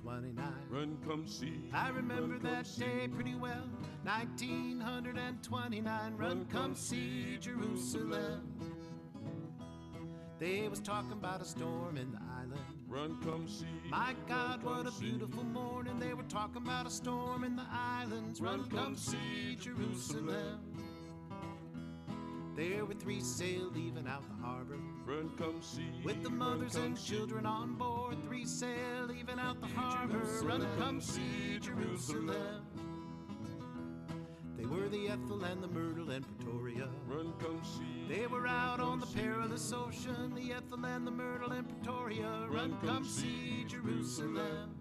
29. Run, come see. I remember Run, that come day see. pretty well. 1929. Run, come see Jerusalem. They was talking about a storm in the island. Run, come see. My God, Run, what a come see. beautiful morning. They were talking about a storm in the islands. Run, come see Jerusalem. There were 3 sail leaving out the harbor, Run, come see. with the mothers and children on board. 3 sail leaving out the harbor. Run, come see Jerusalem. They were the Ethel and the Myrtle and Pretoria. Run, come see. They were out on the perilous ocean, the Ethel and the Myrtle and Pretoria. Run, come see Jerusalem.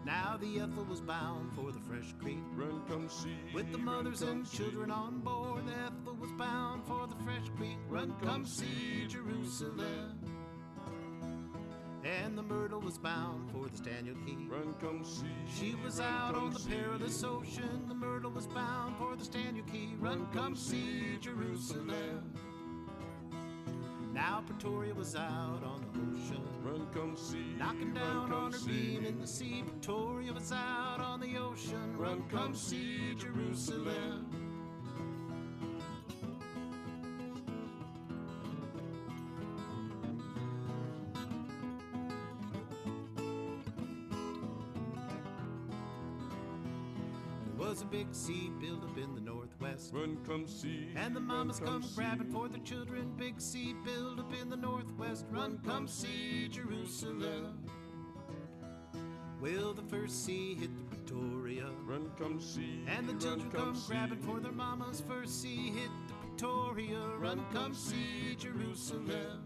Now the Ethel was bound for the fresh creek, Run, come see. with the mothers and children on board. The Ethel was bound for the fresh creek. Run, come see Jerusalem. And the Myrtle was bound for the Staniel Key. Run, come see. She was out on the perilous ocean. The Myrtle was bound for the Staniel Key. Run, come see Jerusalem. Now Pretoria was out on the ocean, Run, come see. knocking down Run, on her come beam see. in the sea. Pretoria was out on the ocean. Run, come see Jerusalem. There was a big sea built up in the northwest, Run, come see. and the mamas Run, come see. grabbing for their children. Big sea built up in the northwest. Run, come see Jerusalem. Well, the first sea hit the Pretoria, Run, come see. and the Run, children come see. grabbing for their mamas. First sea hit the Pretoria. Run, come see Jerusalem.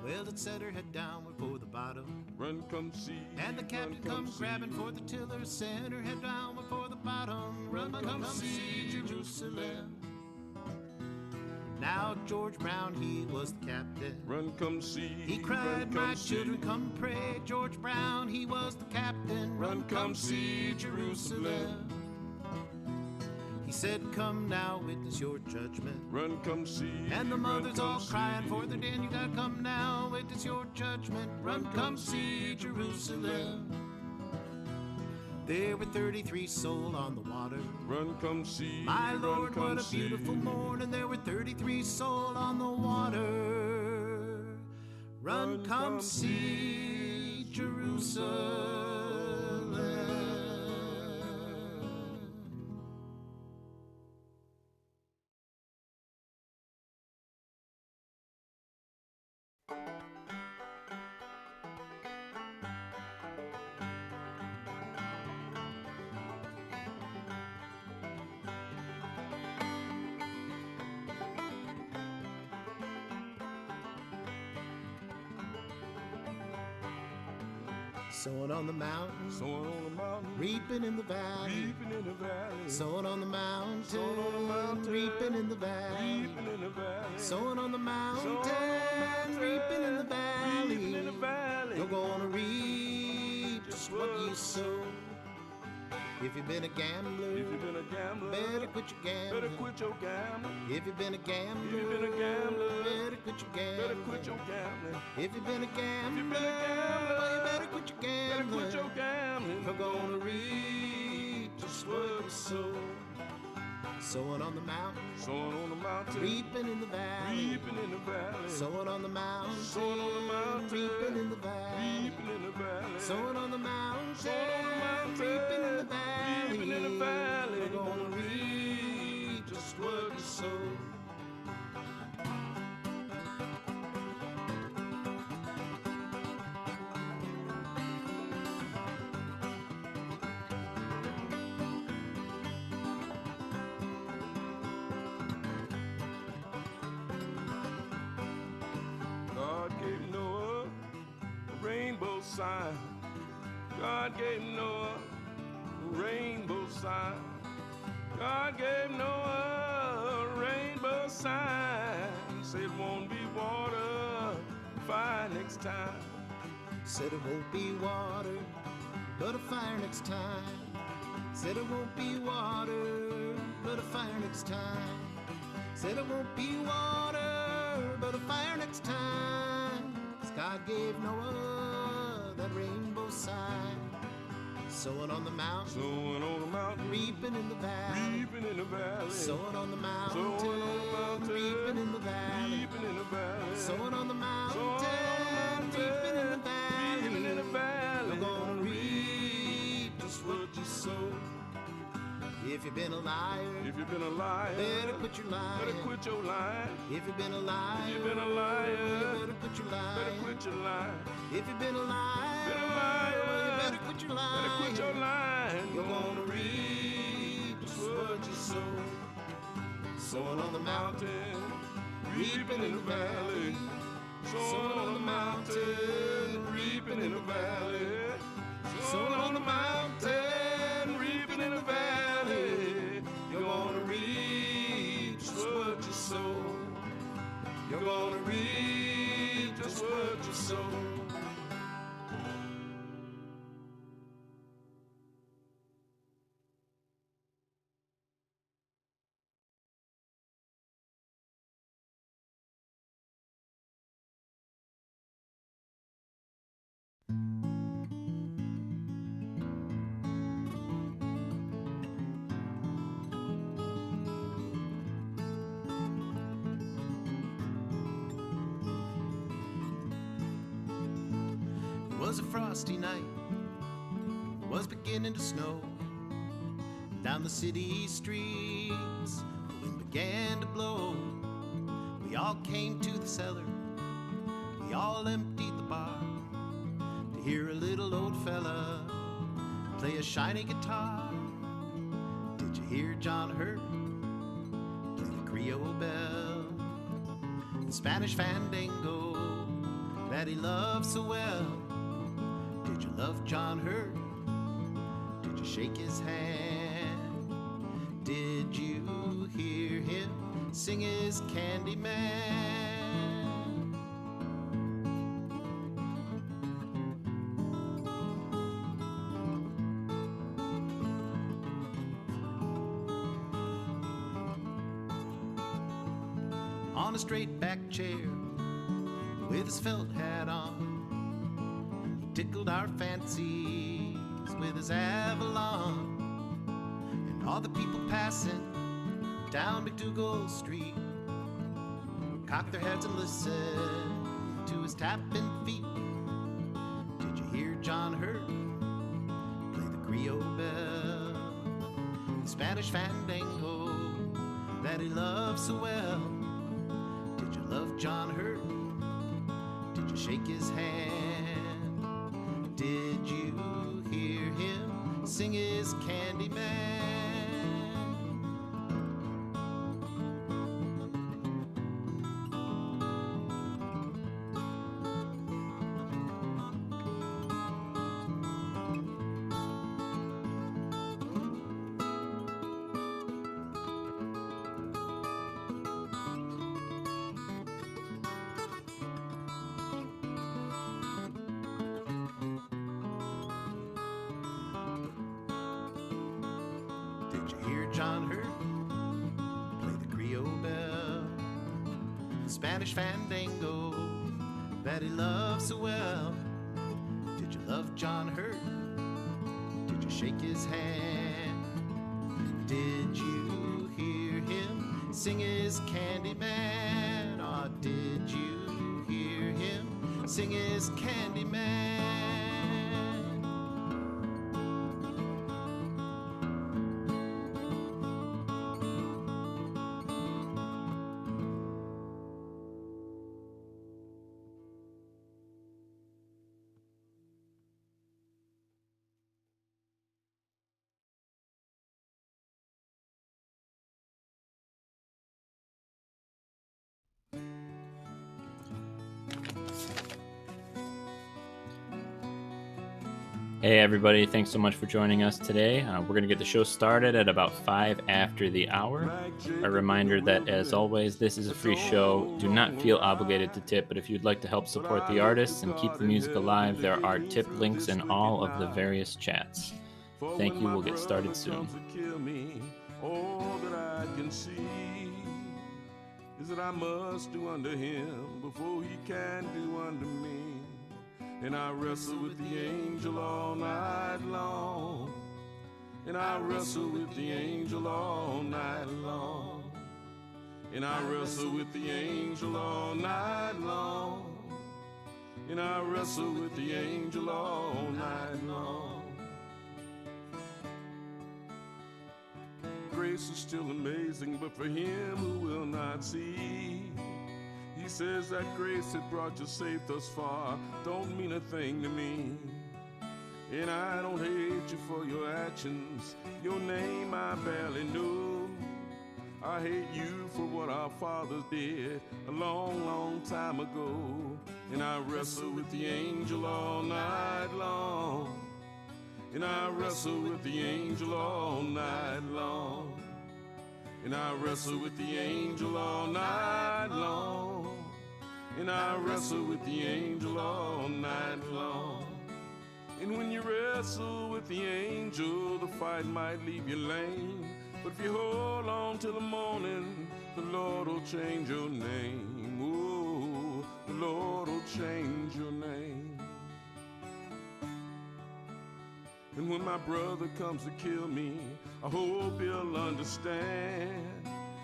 Well, it set her head downward for the bottom, Run, come see. and the captain Run, come see. grabbing for the tiller. Sent her head downward for the bottom. Run, come see Jerusalem. Now George Brown, he was the captain. Run, come see. He cried, Run, come my see. children, come pray. George Brown, he was the captain. Run, come see Jerusalem. He said, come now, witness your judgment. Run, come see. And the Run, mothers come all see. crying for their den. You gotta come now, witness your judgment. Run, come see Jerusalem. There were 33 souls on the water. Run, come see. My Run, Lord, come what a see. beautiful morning. There were 33 souls on the water. Run, come see Jerusalem. Sowing on the mountain, Sowing on the mountain. reaping in the valley. Reaping in the valley. Sowing on the mountain, Sowing on the mountain. reaping in the valley. Reaping in the valley. Sowing on the mountain, Sowing on the mountain. reaping in the valley. Reaping in the valley. You're gonna reap just what you sow. If you've been a gambler, If you've been a gambler, better quit your gambling. better quit your gambling. If you've been a gambler, If you've been a gambler, better quit your better gambling. quit your gambling. If you've been a gambler, been a gambler, well, you better quit your Better gambling. quit your gambling. You're gonna reap just what you sow. Sowing on the mountain, Sowing on the mountain. reaping in the valley. Reaping in the valley. Sowing on the mountain, Sowing on the mountain. reaping in the valley. Reaping in the valley. Sowing on the mountain, Sowing on the mountain. reaping in the valley. Reaping in the valley. We're gonna reap just what you sow. God gave Noah a rainbow sign. God gave Noah a rainbow sign. God gave Noah a rainbow sign. Said it won't be water, fire next time. Said it won't be water, but a fire next time. Said it won't be water, but a fire next time. Said it won't be water, but a fire next time. 'Cause God gave Noah that rainbow rainbow sign. Sowing on the mountain, sowing on the mountain, reaping in the valley, reaping in the valley, sowing on the mountain, sowing on the mountain, reaping in the valley, reaping in the valley, sowing on the mountain, reaping in the valley, reaping in the valley. You're gonna reap just what you sow. If you've been a liar, if you've been a liar, better quit your lying. better quit your lying. If you've been a liar, If you've been a liar, better quit your lying. better quit your lying. If you've been a liar, Been a liar, you better quit your lying. better quit your lying. You're gonna reap just what you sow. Sowing on the mountain, reaping in the valley, sowing on the mountain, reaping in the valley, sowing on the mountain, reaping in the valley. You're gonna reap just what you sow. You're gonna reap just what you sow. It was a frosty night, it was beginning to snow. Down the city streets, the wind began to blow. We all came to the cellar, we all emptied the bar to hear a little old fella play a shiny guitar. Did you hear John Hurt play the Creole bell, the Spanish fandango that he loved so well? Did you love John Hurt? Did you shake his hand? Did you hear him sing his Candyman? On a straight back chair with his felt hat on, tickled our fancies with his Avalon. And all the people passing down McDougal Street cocked their heads and listened to his tapping feet. Did you hear John Hurt play the Creole bell, the Spanish fandango that he loved so well? Did you love John Hurt? Did you shake his hand? Did you hear him sing his Candyman? Did you hear John Hurt play the Creole bell, the Spanish fandango that he loved so well? Did you love John Hurt? Did you shake his hand? Did you hear him sing his Candyman? Or did you hear him sing his Candyman? Hey everybody, thanks so much for joining us today. We're going to get the show started at about 5 after the hour. A reminder that, as always, this is a free show. Do not feel obligated to tip, but if you'd like to help support the artists and keep the music alive, there are tip links in all of the various chats. Thank you. We'll get started soon. All that I can see is that I must do unto him before he can do unto me. And I wrestle with the angel all night long. And I wrestle with the angel all night long. And I wrestle with the angel all night long. And I wrestle with the angel all night long. Grace is still amazing, but for him who will not see, he says that grace that brought you safe thus far don't mean a thing to me. And I don't hate you for your actions, your name I barely knew. I hate you for what our fathers did a long, long time ago. And I wrestle with the angel all night long. And I wrestle with the angel all night long. And I wrestle with the angel all night long. And I wrestle with the angel all night long. And when you wrestle with the angel, the fight might leave you lame. But if you hold on till the morning, the Lord will change your name. Oh, the Lord will change your name. And when my brother comes to kill me, I hope he'll understand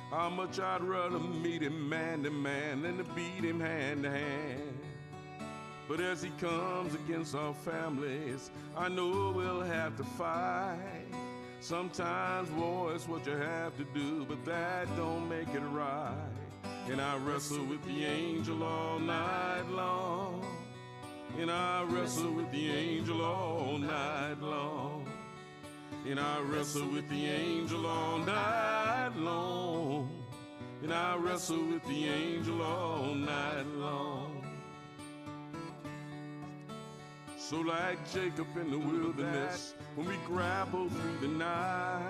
how much I'd rather meet him man to man than to beat him hand to hand. But as he comes against our families, I know we'll have to fight. Sometimes war is what you have to do, but that don't make it right. And I wrestle with the angel all night long. And I wrestle with the angel all night long. And I wrestle with the angel all night long. And I wrestle with the angel all night long. So like Jacob in the wilderness, when we grapple through the night,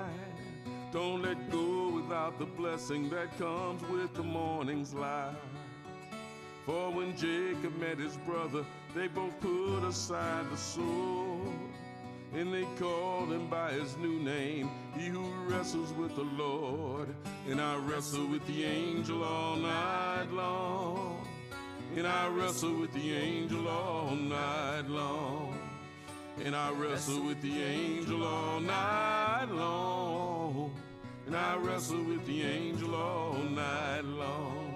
don't let go without the blessing that comes with the morning's light. For when Jacob met his brother, they both put aside the sword, and they called him by his new name, he who wrestles with the Lord. And I wrestle with the angel all night long. And I wrestle with the angel all night long. And I wrestle with the angel all night long. And I wrestle with the angel all night long.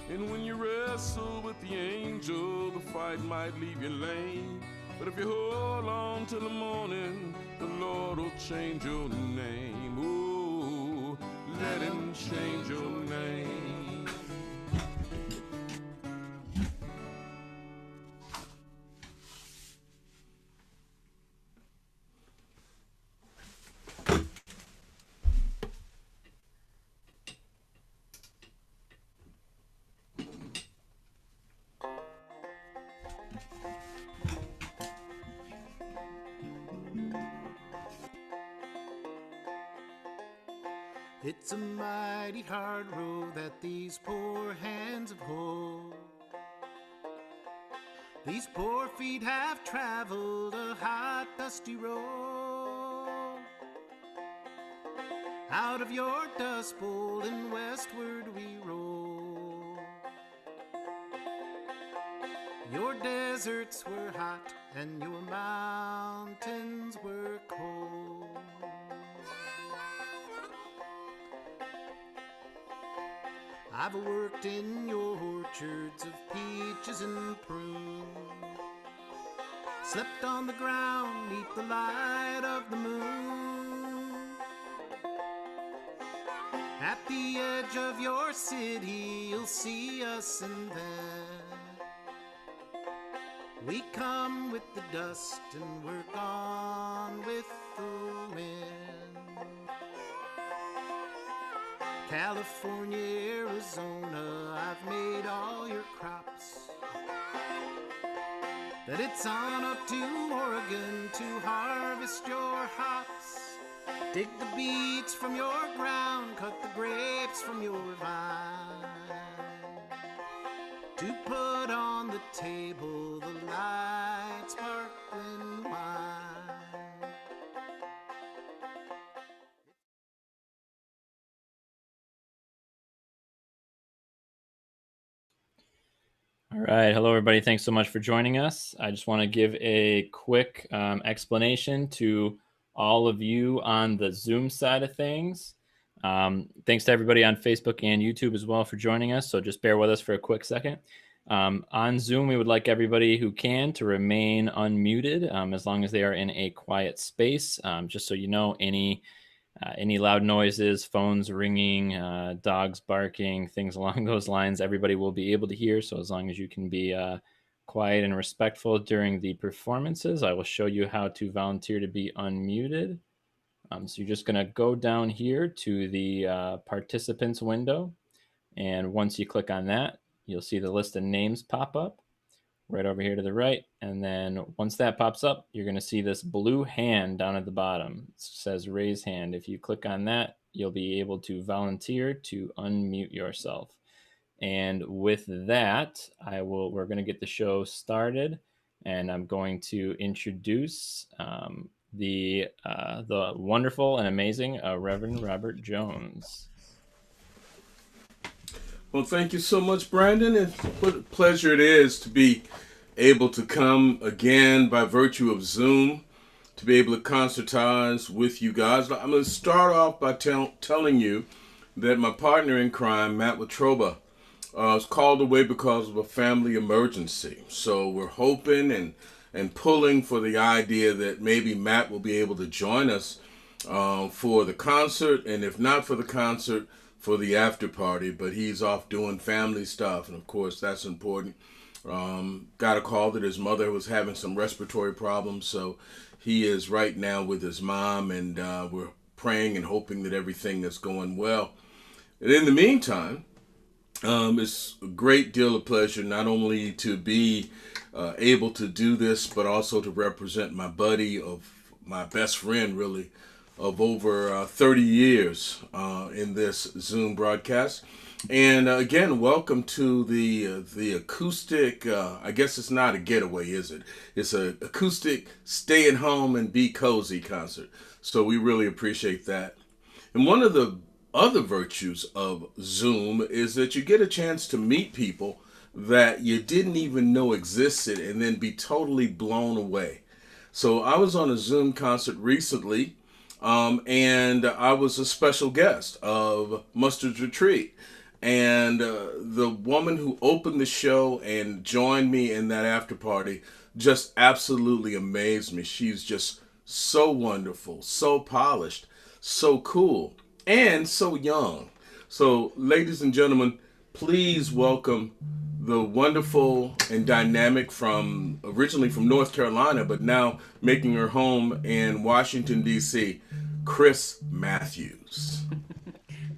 And when you wrestle with the angel, the fight might leave you lame. But if you hold on till the morning, the Lord will change your name. Oh, let him change your name. It's a mighty hard road that these poor hands have hold. These poor feet have traveled a hot, dusty road. Out of your dust bowl and westward we roll. Your deserts were hot and your mountains were cold. I've worked in your orchards of peaches and prunes, slept on the ground neath the light of the moon. At the edge of your city you'll see us, and then we come with the dust and we're gone with the wind. California, Arizona, I've made all your crops. That it's on up to Oregon to harvest your hops. Dig the beets from your ground, cut the grapes from your vine, to put on the table the light sparkling wine. All right. Hello, everybody. Thanks so much for joining us. I just want to give a quick explanation to all of you on the Zoom side of things. Thanks to everybody on Facebook and YouTube as well for joining us. So just bear with us for a quick second. On Zoom, we would like everybody who can to remain unmuted as long as they are in a quiet space. Just so you know, any loud noises, phones ringing, dogs barking, things along those lines, everybody will be able to hear. So as long as you can be quiet and respectful during the performances, I will show you how to volunteer to be unmuted. So you're just going to go down here to the participants window. And once you click on that, you'll see the list of names pop up right over here to the right. And then once that pops up, you're going to see this blue hand down at the bottom. It says raise hand. If you click on that, you'll be able to volunteer to unmute yourself. And with that, we're going to get the show started, and I'm going to introduce the wonderful and amazing Reverend Robert Jones. Well, thank you so much, Brandon. And what a pleasure it is to be able to come again by virtue of Zoom, to be able to concertize with you guys. I'm going to start off by telling you that my partner in crime, Matt Watroba, was called away because of a family emergency. So we're hoping and pulling for the idea that maybe Matt will be able to join us for the concert, and if not for the concert, for the after party. But he's off doing family stuff, and of course that's important. Got a call that his mother was having some respiratory problems, so he is right now with his mom, and we're praying and hoping that everything is going well. And in the meantime, it's a great deal of pleasure not only to be able to do this, but also to represent my buddy, of my best friend really, of over 30 years in this Zoom broadcast. And again, welcome to the acoustic, I guess it's not a getaway, is it? It's an acoustic stay at home and be cozy concert. So we really appreciate that. And one of the other virtues of Zoom is that you get a chance to meet people that you didn't even know existed and then be totally blown away. So I was on a Zoom concert recently, and I was a special guest of Mustard's Retreat. And the woman who opened the show and joined me in that after party just absolutely amazed me. She's just so wonderful, so polished, so cool, and so young. So, ladies and gentlemen, please welcome the wonderful and dynamic originally from North Carolina, but now making her home in Washington, D.C., Chris Matthews.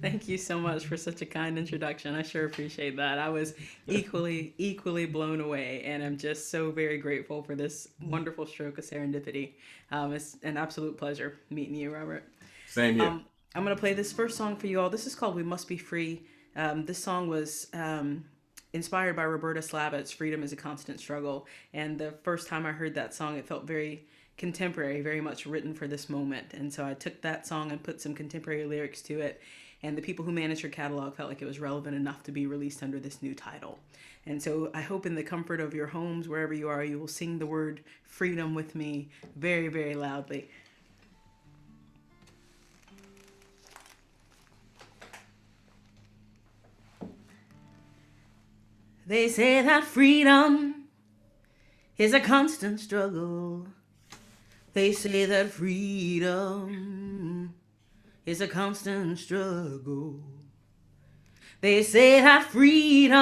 Thank you so much for such a kind introduction. I sure appreciate that. I was equally blown away, and I'm just so very grateful for this wonderful stroke of serendipity. It's an absolute pleasure meeting you, Robert. Same here. I'm going to play this first song for you all. This is called We Must Be Free. This song was inspired by Roberta Slavitt's Freedom is a Constant Struggle. And the first time I heard that song, it felt very contemporary, very much written for this moment. And so I took that song and put some contemporary lyrics to it. And the people who managed her catalog felt like it was relevant enough to be released under this new title. And so I hope in the comfort of your homes, wherever you are, you will sing the word freedom with me very, very loudly. They say that freedom is a constant struggle. They say that freedom is a constant struggle. They say that freedom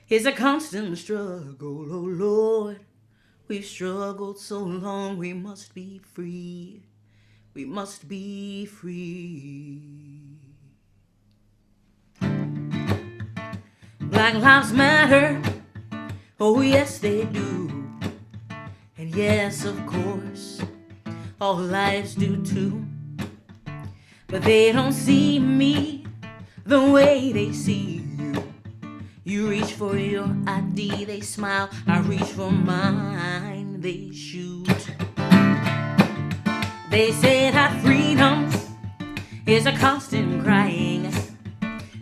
is a constant struggle. Oh Lord, we've struggled so long, we must be free. We must be free. Black lives matter, oh yes they do. And yes, of course, all lives do too. But they don't see me the way they see you. You reach for your ID, they smile. I reach for mine, they shoot. They say that freedom is a constant crying.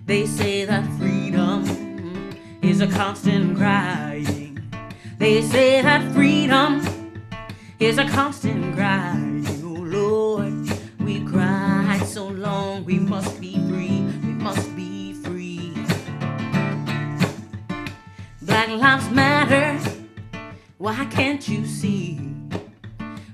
They say that freedom is a constant crying. They say that freedom is a constant crying. Oh Lord, we cried so long. We must be free. We must be free. Black lives matter. Why can't you see?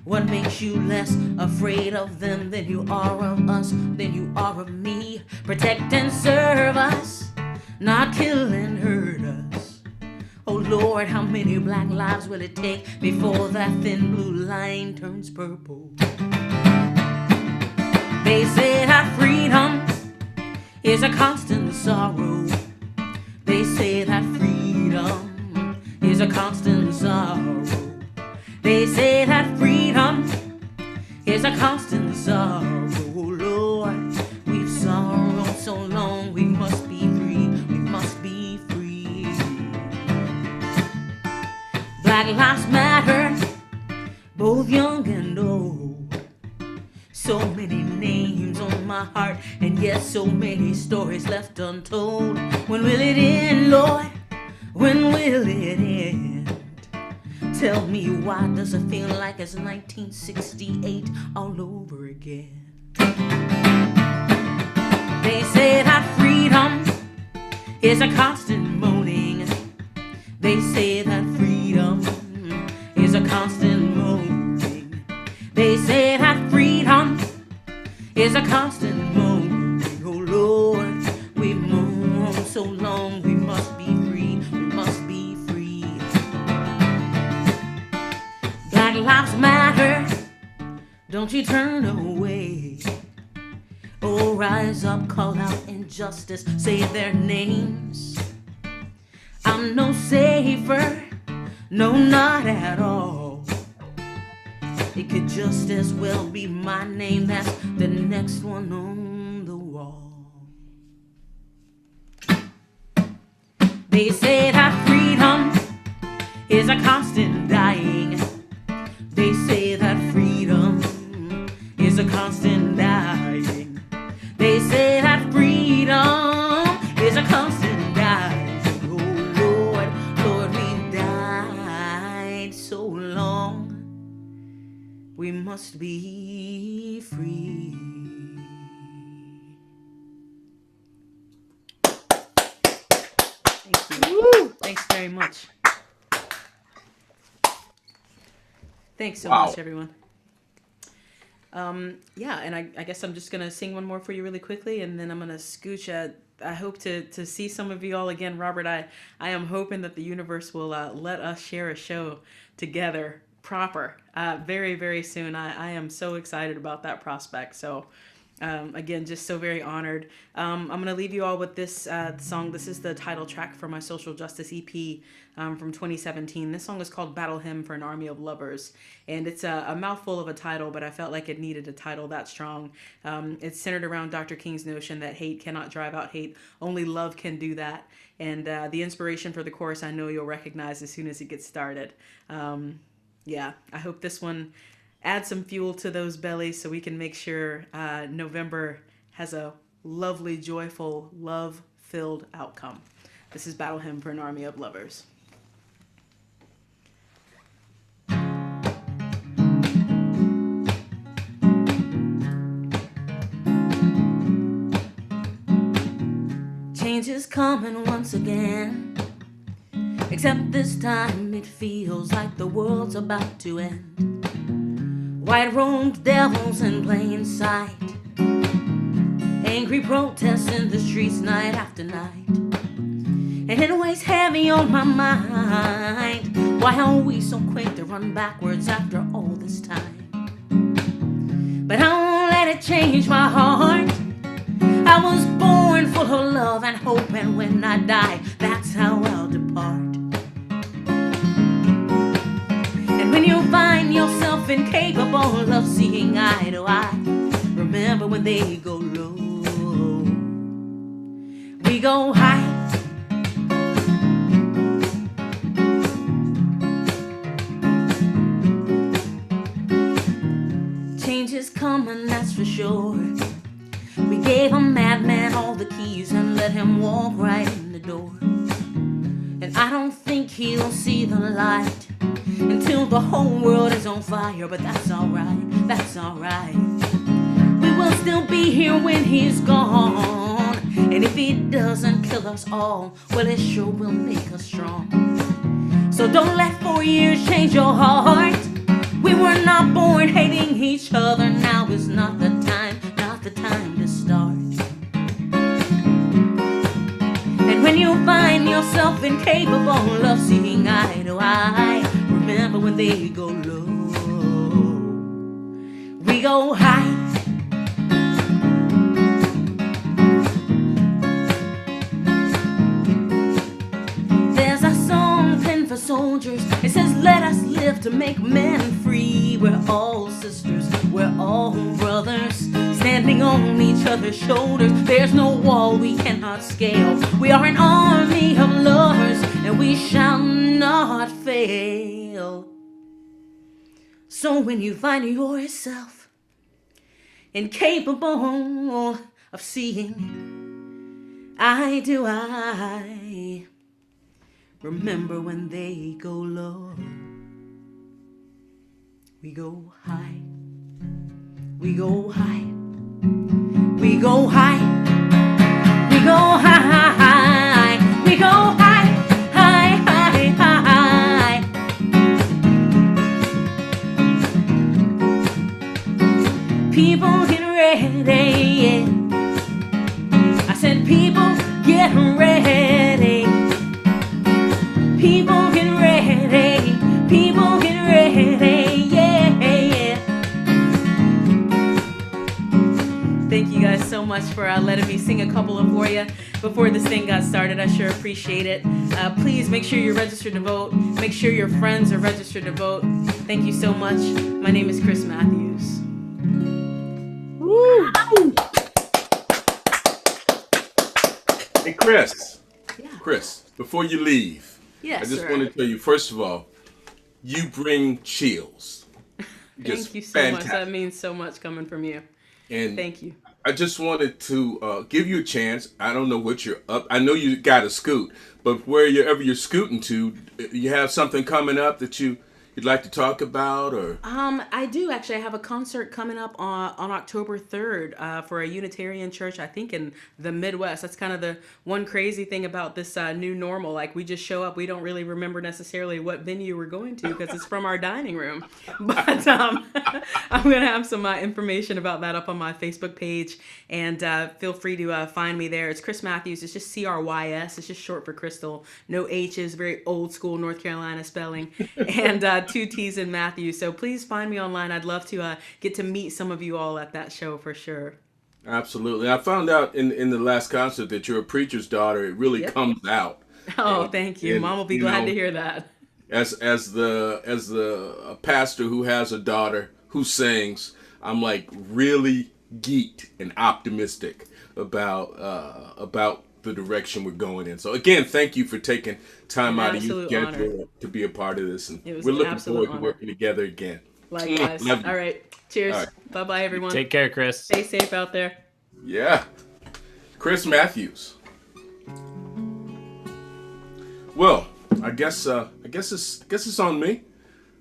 What makes you less afraid of them than you are of us, than you are of me? Protect and serve us, not kill and hurt us. Oh Lord, how many black lives will it take before that thin blue line turns purple? They say that freedom is a constant sorrow. They say that freedom is a constant sorrow. They say that freedom is a constant sorrow. Oh Lord, we've sorrowed so long. We must be free. We must be free. Black lives matter, both young and old. So many names on my heart, and yet so many stories left untold. When will it end, Lord? When will it end? Tell me, why does it feel like it's 1968 all over again? They say that freedom is a constant moaning. They say that freedom is a constant moaning. They say that freedom is a constant moaning. Oh Lord, we've moaned so long. We must be free. We must be free. Black lives matter. Don't you turn away. Oh, rise up, call out injustice, say their names. I'm no safer, no, not at all. It could just as well be my name that's the next one on the wall. They say that freedom is a constant dying. They say that freedom is a constant dying. They say that freedom is a constant dying. Oh Lord, Lord, we've died so long. We must be free. Thank you. Woo! Thanks very much. Thanks so much, everyone. Yeah, and I guess I'm just going to sing one more for you really quickly, and then I'm going to scooch. I hope to see some of you all again. Robert, I am hoping that the universe will let us share a show together proper very, very soon. I am so excited about that prospect. So again, just so very honored. I'm going to leave you all with this song. This is the title track for my social justice EP from 2017. This song is called Battle Hymn for an Army of Lovers. And it's a mouthful of a title, but I felt like it needed a title that strong. It's centered around Dr. King's notion that hate cannot drive out hate. Only love can do that. And the inspiration for the chorus I know you'll recognize as soon as it gets started. Yeah, I hope this one adds some fuel to those bellies so we can make sure November has a lovely, joyful, love-filled outcome. This is Battle Hymn for an Army of Lovers. Change is coming once again. Except this time it feels like the world's about to end. White-robed devils in plain sight. Angry protests in the streets night after night. And it weighs heavy on my mind. Why are we so quick to run backwards after all this time? But I won't let it change my heart. I was born full of love and hope, and when I die, that's how I'll depart. When you find yourself incapable of seeing eye to eye, remember when they go low, we go high. Change is coming, that's for sure. We gave a madman all the keys and let him walk right in the door. And I don't think he'll see the light until the whole world is on fire. But that's alright, that's alright. We will still be here when he's gone. And if he doesn't kill us all, well, it sure will make us strong. So don't let 4 years change your heart. We were not born hating each other. Now is not the time to start. And when you find yourself incapable of seeing eye to eye, remember when they go low, we go high. There's a song penned for soldiers. It says, let us live to make men free. We're all sisters, we're all brothers, standing on each other's shoulders. There's no wall we cannot scale. We are an army of lovers, and we shall not fail. So when you find yourself incapable of seeing eye to eye, remember when they go low, we go high. We go high. We go high. We go high. We go high. High, high, high. People get ready. I said people get ready. People get ready. People get ready. Yeah. Thank you guys so much for letting me sing a couple of for you before this thing got started. I sure appreciate it. Please make sure you're registered to vote. Make sure your friends are registered to vote. Thank you so much. My name is Chris Matthews. Woo! Hey, Chris. Yeah. Chris, before you leave, Yes, I just sir. want to tell you, first of all, you bring chills. Thank you so much. That means so much coming from you. And Thank you. I just wanted to give you a chance. I don't know what you're up. I know you got to scoot, but wherever you're scooting to, you have something coming up that you'd like to talk about, or? I do actually. I have a concert coming up on October 3rd for a Unitarian church, I think in the Midwest. That's kind of the one crazy thing about this new normal. Like, we just show up. We don't really remember necessarily what venue we're going to because it's from our dining room. But I'm going to have some information about that up on my Facebook page, and feel free to find me there. It's Chris Matthews. It's just CRYS. It's just short for Crystal. No H's, very old school North Carolina spelling, and 2 T's in Matthews. So please find me online. I'd love to get to meet some of you all at that show for sure. Absolutely. I found out in the last concert that you're a preacher's daughter. It really comes out. Oh, thank you. Mom will be glad to hear that. As the pastor who has a daughter who sings, I'm like really geeked and optimistic about the direction we're going in. So again, thank you for taking time out of your schedule to be a part of this, and we're looking forward to working together again. Likewise. All right. Cheers. All right. Bye-bye, everyone. Take care, Chris. Stay safe out there. Yeah. Chris Matthews. Well, I guess it's on me.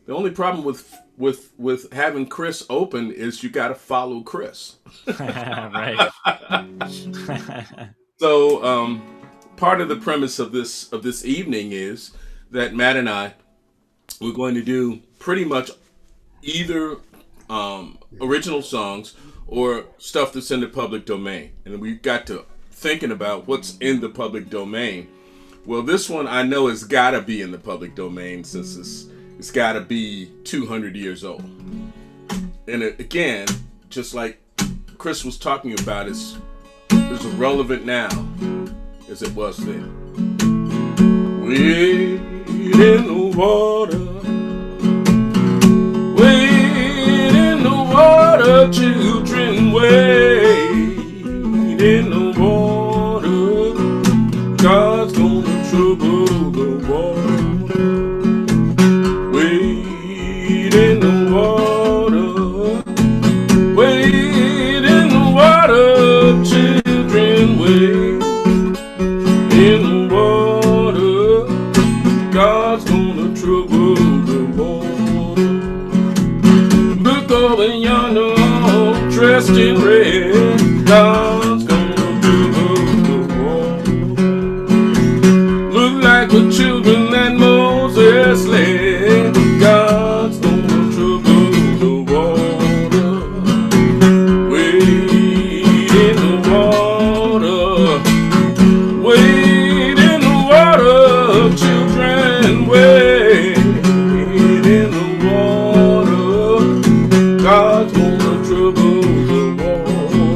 The only problem with having Chris open is you got to follow Chris. Right. So part of the premise of this evening is that Matt and I, we're going to do pretty much either original songs or stuff that's in the public domain, and we got to thinking about what's in the public domain. Well, this one I know has got to be in the public domain since it's got to be 200 years old. And again, just like Chris was talking about, it's as relevant now as it was then. Wade in the water, wade in the water, children, wade in the water. God's gonna trouble the water. Wade in the water, wade in the water, children, wade in the water. over yonder, dressed in red. God's gonna trouble the water. Look like the children that Moses led. God's gonna trouble the water. Wade in the water. Wade in the water, children. Wade in the water. God's gonna trouble the water.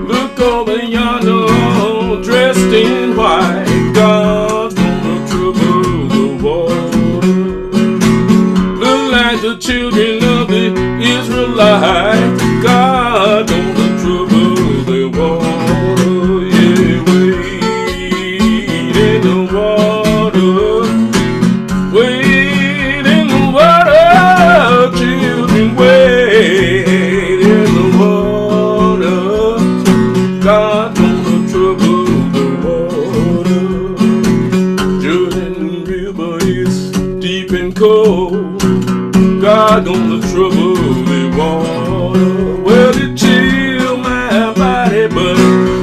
Look over yonder, dressed in white. God's gonna trouble the water. Look like the children of the Israelites. God gonna trouble the water. Yeah, wade in the water. Wade in the water, children. Wade in the water. God gonna trouble the water. Jordan River is deep and cold. God gonna trouble the water. Well, it chill my body, but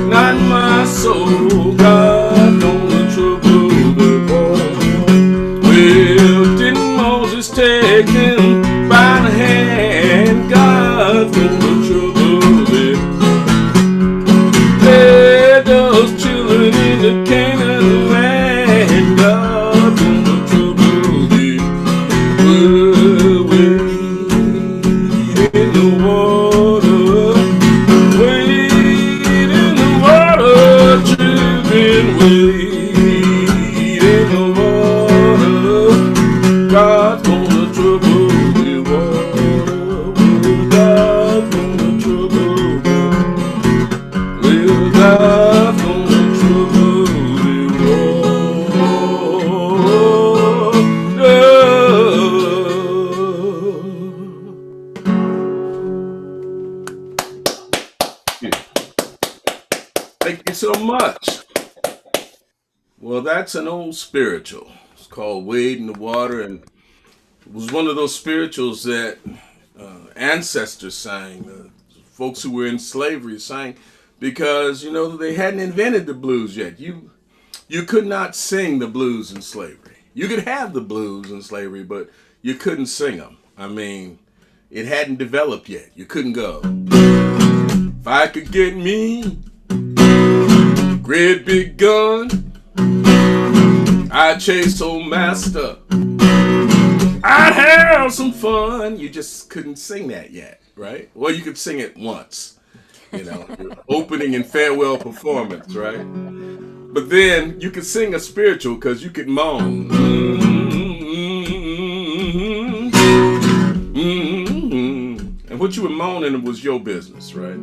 not my soul. God gonna trouble the water. Well, didn't Moses take him by the hand? God's gonna trouble it. Led those children into Canaan land. God's gonna trouble it. Wade in the water. Wade in the water, children. Wade in the water. God's gonna trouble the water. God's gonna trouble the water. Well, God's gonna trouble the water. Thank you so much. Well, that's an old spiritual. It's called Wade in the Water, and it was one of those spirituals that ancestors sang, folks who were in slavery sang, because, you know, they hadn't invented the blues yet. You could not sing the blues in slavery. You could have the blues in slavery, but you couldn't sing them. I mean, it hadn't developed yet. You couldn't go, if I could get me great big gun, I'd chase old master, I'd have some fun. You just couldn't sing that yet, right? Well, you could sing it once, you know, your opening and farewell performance, right? But then you could sing a spiritual because you could moan. And what you were moaning was your business, right?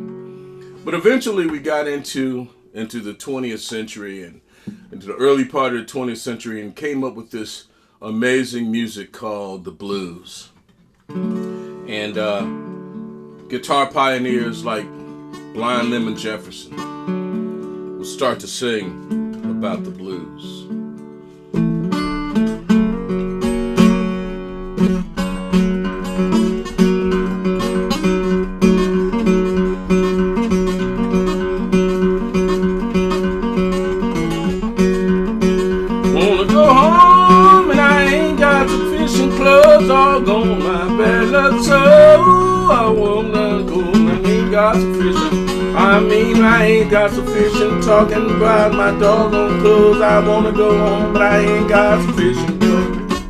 But eventually we got into the 20th century and into the early part of the 20th century and came up with this amazing music called the blues. And guitar pioneers like Blind Lemon Jefferson will start to sing about the blues. All gone, my bad luck, so I wanna go. I ain't got sufficient. I mean, I ain't got sufficient. Talking about my doggone clothes. I wanna go home, but I ain't got sufficient clothes.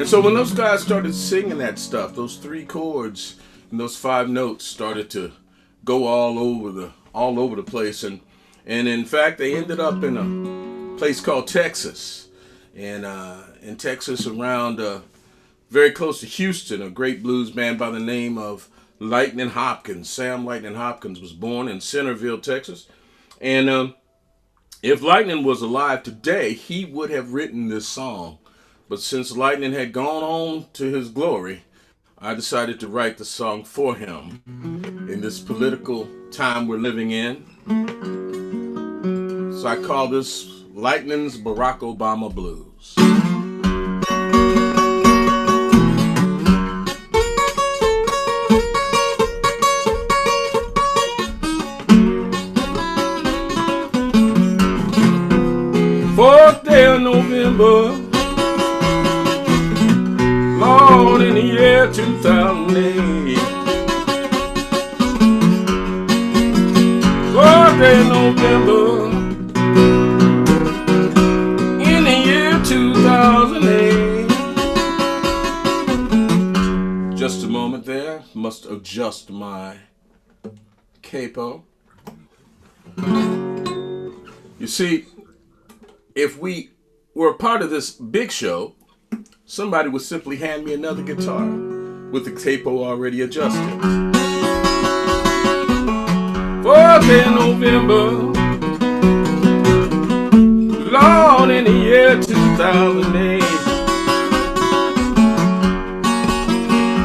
And so when those guys started singing that stuff, those three chords and those five notes started to go all over the place. And in fact, they ended up in a place called Texas. And in Texas, around very close to Houston, a great blues band by the name of Lightning Hopkins. Sam Lightning Hopkins was born in Centerville, Texas. And if Lightning was alive today, he would have written this song. But since Lightning had gone on to his glory, I decided to write the song for him in this political time we're living in. So I call this Lightning's Barack Obama Blues. Lord, in the year 2008. 4th day of November, in the year 2008. Just a moment there, must adjust my capo. You see, if we were a part of this big show, somebody would simply hand me another guitar with the capo already adjusted. 4th day of November, Lord, in the year 2008,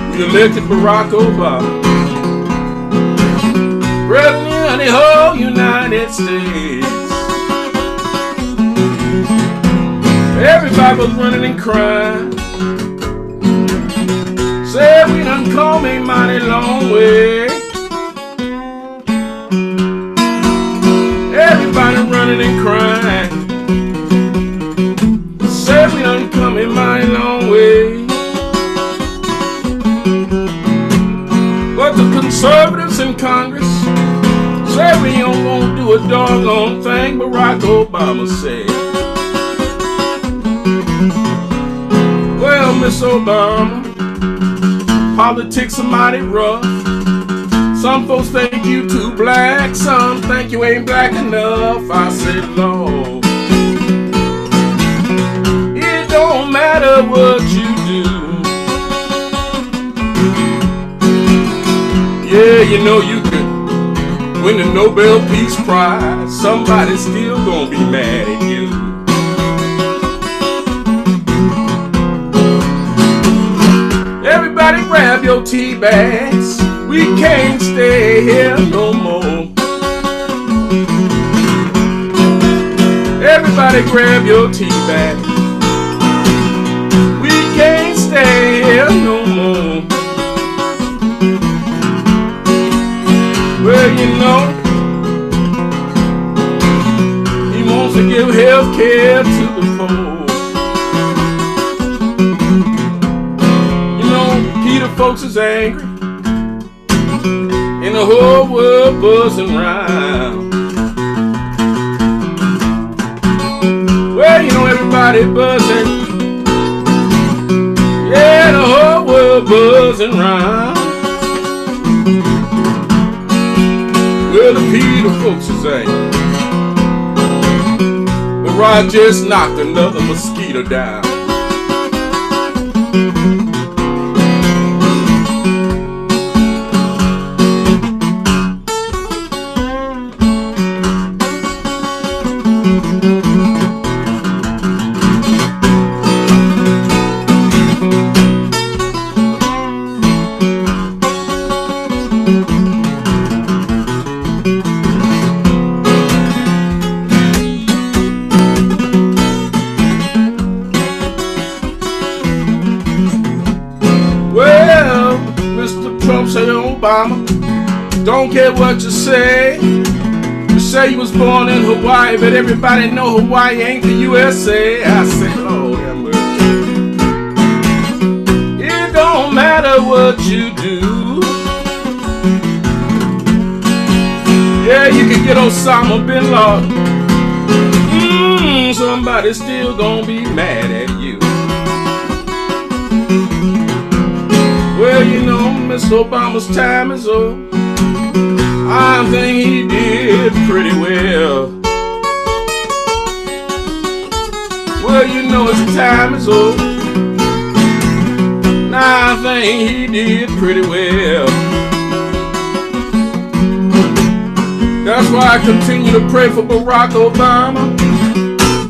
we elected Barack Obama President of the whole United States. Everybody was running and crying, said we done come a mighty long way. Everybody running and crying, said we done come a mighty long way. But the conservatives in Congress said we don't gonna do a doggone thing, Barack Obama said. Well, Miss Obama, politics are mighty rough. Some folks think you too black, some think you ain't black enough. I said, Lord, it don't matter what you do. Yeah, you know you could win the Nobel Peace Prize, somebody's still gonna be mad at you. Everybody grab your tea bags, we can't stay here no more. Everybody grab your tea bags, we can't stay here no more. Well, you know, he wants to give health care to the poor. You know, Peter folks is angry, and the whole world buzzing round. Well, you know, everybody buzzing, yeah, the whole world buzzing round. Well, the Peter folks is angry, but Rod just knocked another mosquito down. Obama, don't care what you say. You say you was born in Hawaii, but everybody know Hawaii ain't the USA. I say, Lord have mercy. It don't matter what you do. Yeah, you can get Osama bin Laden. Somebody's still gonna be mad at you. Well, you know, Miss Obama's time is up. I think he did pretty well. Well, you know his time is up. Now I think he did pretty well. That's why I continue to pray for Barack Obama,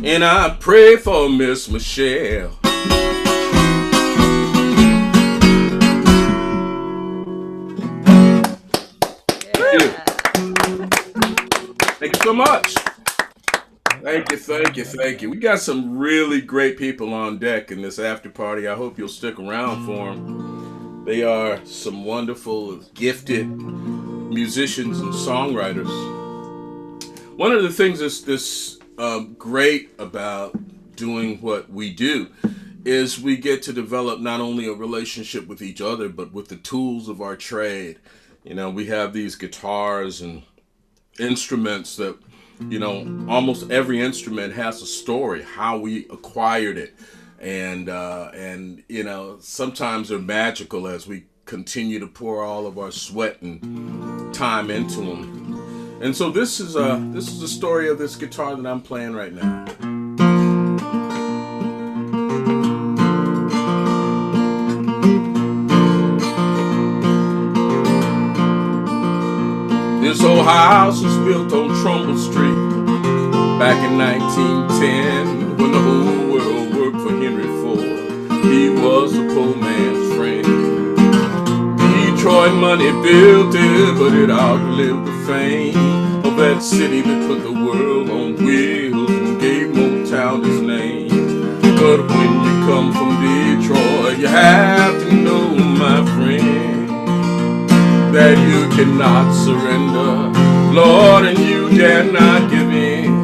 and I pray for Miss Michelle. Thank you so much. Thank you. We got some really great people on deck in this after party. I hope you'll stick around for them. They are some wonderful, gifted musicians and songwriters. One of the things that's great about doing what we do is we get to develop not only a relationship with each other, but with the tools of our trade. You know, we have these guitars and instruments that, you know, almost every instrument has a story, how we acquired it. And you know, sometimes they're magical as we continue to pour all of our sweat and time into them. And so this is the story of this guitar that I'm playing right now. This old house was built on Trumbull Street back in 1910 when the whole world worked for Henry Ford. He was the poor man's friend. Detroit money built it, but it outlived the fame of that city that put the world on wheels and gave Motown his name. But when you come from Detroit, you have to know, my friend, that you cannot surrender, Lord, and you dare not give in.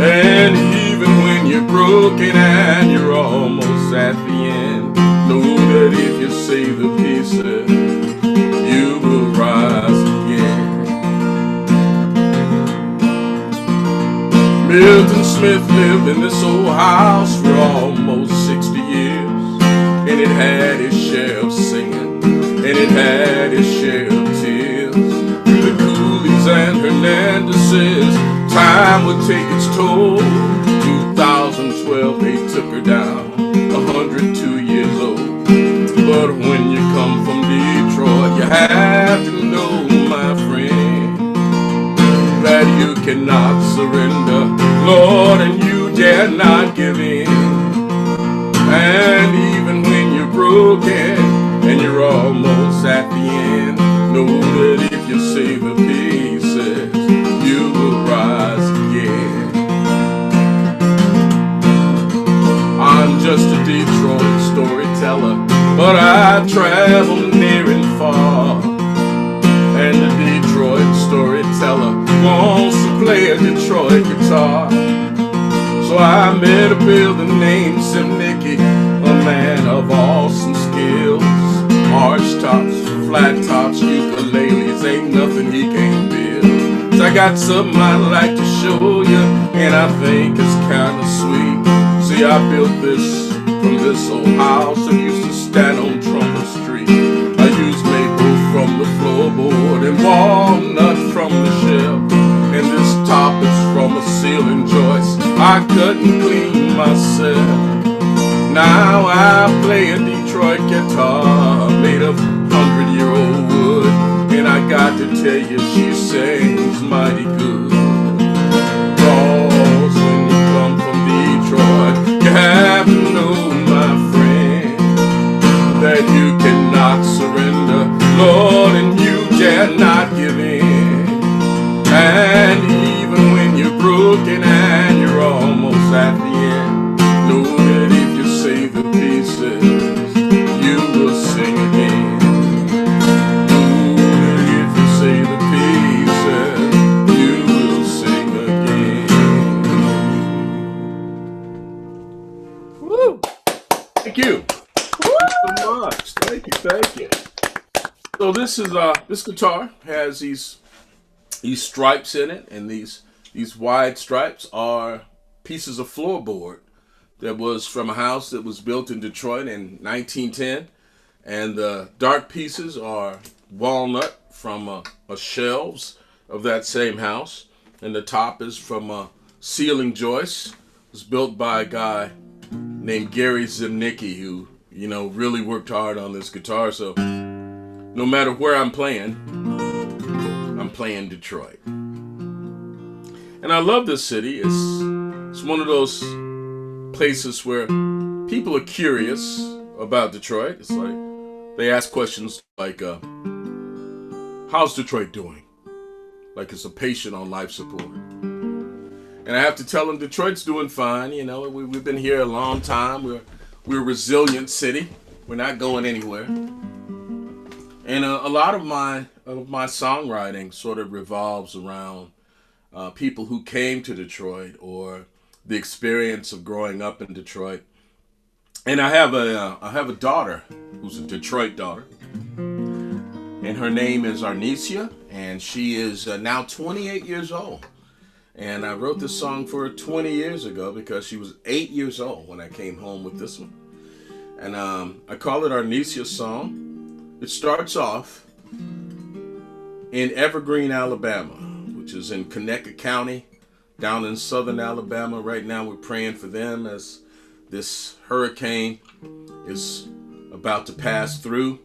And even when you're broken and you're almost at the end, know that if you save the pieces, you will rise again. Milton Smith lived in this old house for almost 60 years, and it had its share of singing, and it had its share of tears. Through the Coolies and Hernandezes, time would take its toll. 2012 they took her down, 102 years old. But when you come from Detroit, you have to know, my friend, that you cannot surrender, Lord, and you dare not give in. And even when you're broken and you're almost at the end, know that if you save the pieces, you will rise again. I'm just a Detroit storyteller, but I travel near and far. And the Detroit storyteller wants to play a Detroit guitar. So I met a builder named Simnicki, a man of awesome skills. Arch tops, flat tops, ukuleles, ain't nothing he can't build. So I got something I'd like to show you, and I think it's kinda sweet. See, I built this from this old house that used to stand on Trumbull Street. I used maple from the floorboard and walnut from the shelf. And this top is from a ceiling joist I cut and clean myself. Now I play a Detroit guitar made of 100-year-old wood, and I got to tell you, she sings mighty good. Cause when you come from Detroit, you have to know, my friend, that you cannot surrender, Lord, and you dare not give in. And even when you're broken and you're almost at the end, know that if you save the pieces, you will sing again. Know that if you save the pieces, you will sing again. Woo! Thank you. Thank you so much. Thank you. So this guitar has these stripes in it, and these wide stripes are pieces of floorboard that was from a house that was built in Detroit in 1910, and the dark pieces are walnut from a shelves of that same house, and the top is from a ceiling joist. It was built by a guy named Gary Zimnicki, who, you know, really worked hard on this guitar. So no matter where I'm playing Detroit. And I love this city. It's one of those places where people are curious about Detroit. It's like they ask questions like, how's Detroit doing? Like it's a patient on life support. And I have to tell them Detroit's doing fine. You know, we've been here a long time. We're a resilient city. We're not going anywhere. And a lot of my songwriting sort of revolves around people who came to Detroit, or the experience of growing up in Detroit, And I have a daughter who's a Detroit daughter, and her name is Arnesia, and she is now 28 years old. And I wrote this song for her 20 years ago because she was 8 years old when I came home with this one. And I call it Arnesia's Song. It starts off in Evergreen, Alabama, which is in Conecuh County, down in southern Alabama. Right now we're praying for them as this hurricane is about to pass through.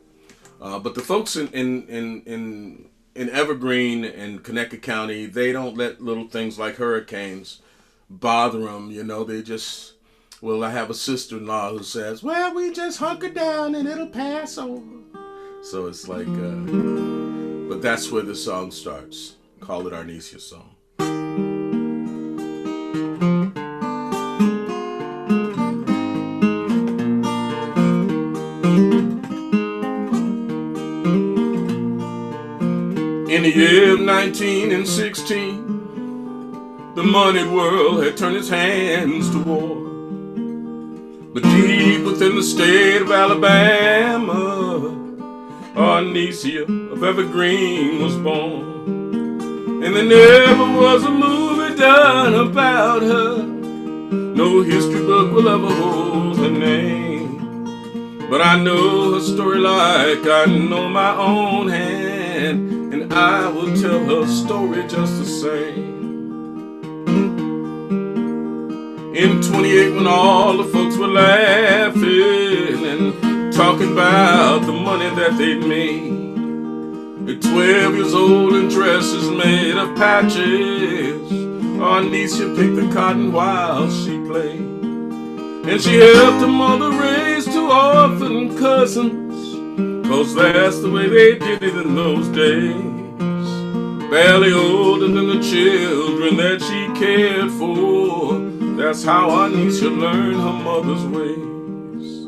But the folks in Evergreen and Conecuh County, they don't let little things like hurricanes bother them. You know, they just, well, I have a sister-in-law who says, well, we just hunker down and it'll pass over. So it's like, but that's where the song starts. Call it Arnesia's Song. In the year of 1916, the moneyed world had turned its hands to war. But deep within the state of Alabama, Arnesia of Evergreen was born. And there never was a movie done about her. No history book will ever hold her name. But I know her story like I know my own hand. And I will tell her story just the same. In 28, when all the folks were laughing and talking about the money that they'd made, at 12 years old and dresses made of patches, Arnesia picked the cotton while she played. And she helped her mother raise 2 orphan cousins, 'cause that's the way they did it in those days. Barely older than the children that she cared for. That's how Arnesia learned her mother's ways.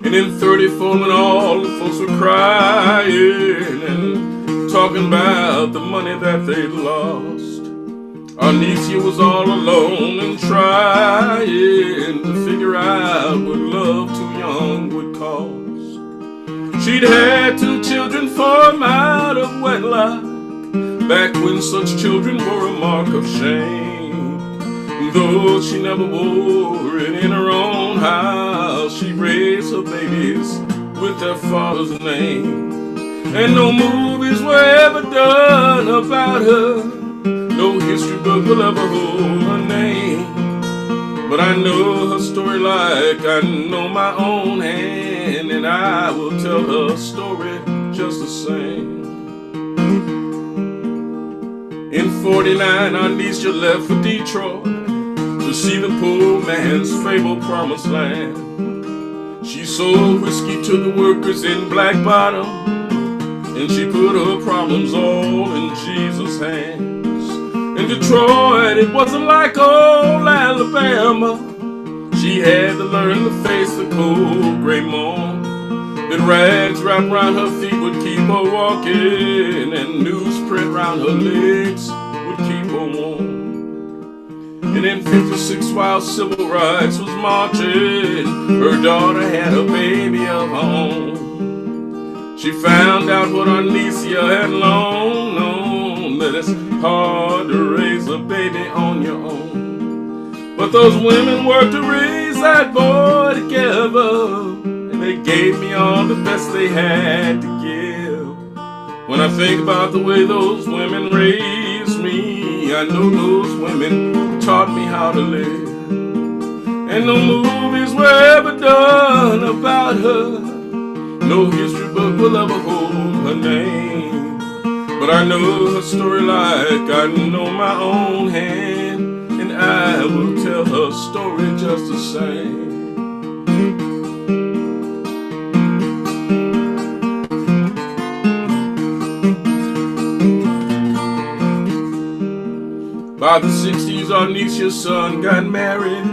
And in 34, when all the folks were crying and talking about the money that they'd lost, Arnesia was all alone and trying to figure out what love too young would cost. She'd had 2 children form out of wedlock, back when such children were a mark of shame. Though she never wore it in her own house, she raised her babies with their father's name. And no movies were ever done about her. No history book will ever hold her name. But I know her story like I know my own hand, and I will tell her story just the same. In 49, Arnesia left for Detroit to see the poor man's fabled promised land. She sold whiskey to the workers in Black Bottom, and she put her problems all in Jesus' hands. In Detroit, it wasn't like old Alabama. She had to learn to face the cold gray morn. That rags wrapped around her feet would keep her walking, and newsprint round her legs would keep her warm. And in 56, while civil rights was marching, her daughter had a baby of her own. She found out what Arnesia had long known, that it's hard to raise a baby on your own. But those women worked to raise that boy together, and they gave me all the best they had to give. When I think about the way those women raised me, I know those women taught me how to live. And no movies were ever done about her. No history book will ever hold her name. But I know her story like I know my own hand, and I will tell her story just the same. By the 60s, Arnesia's son got married,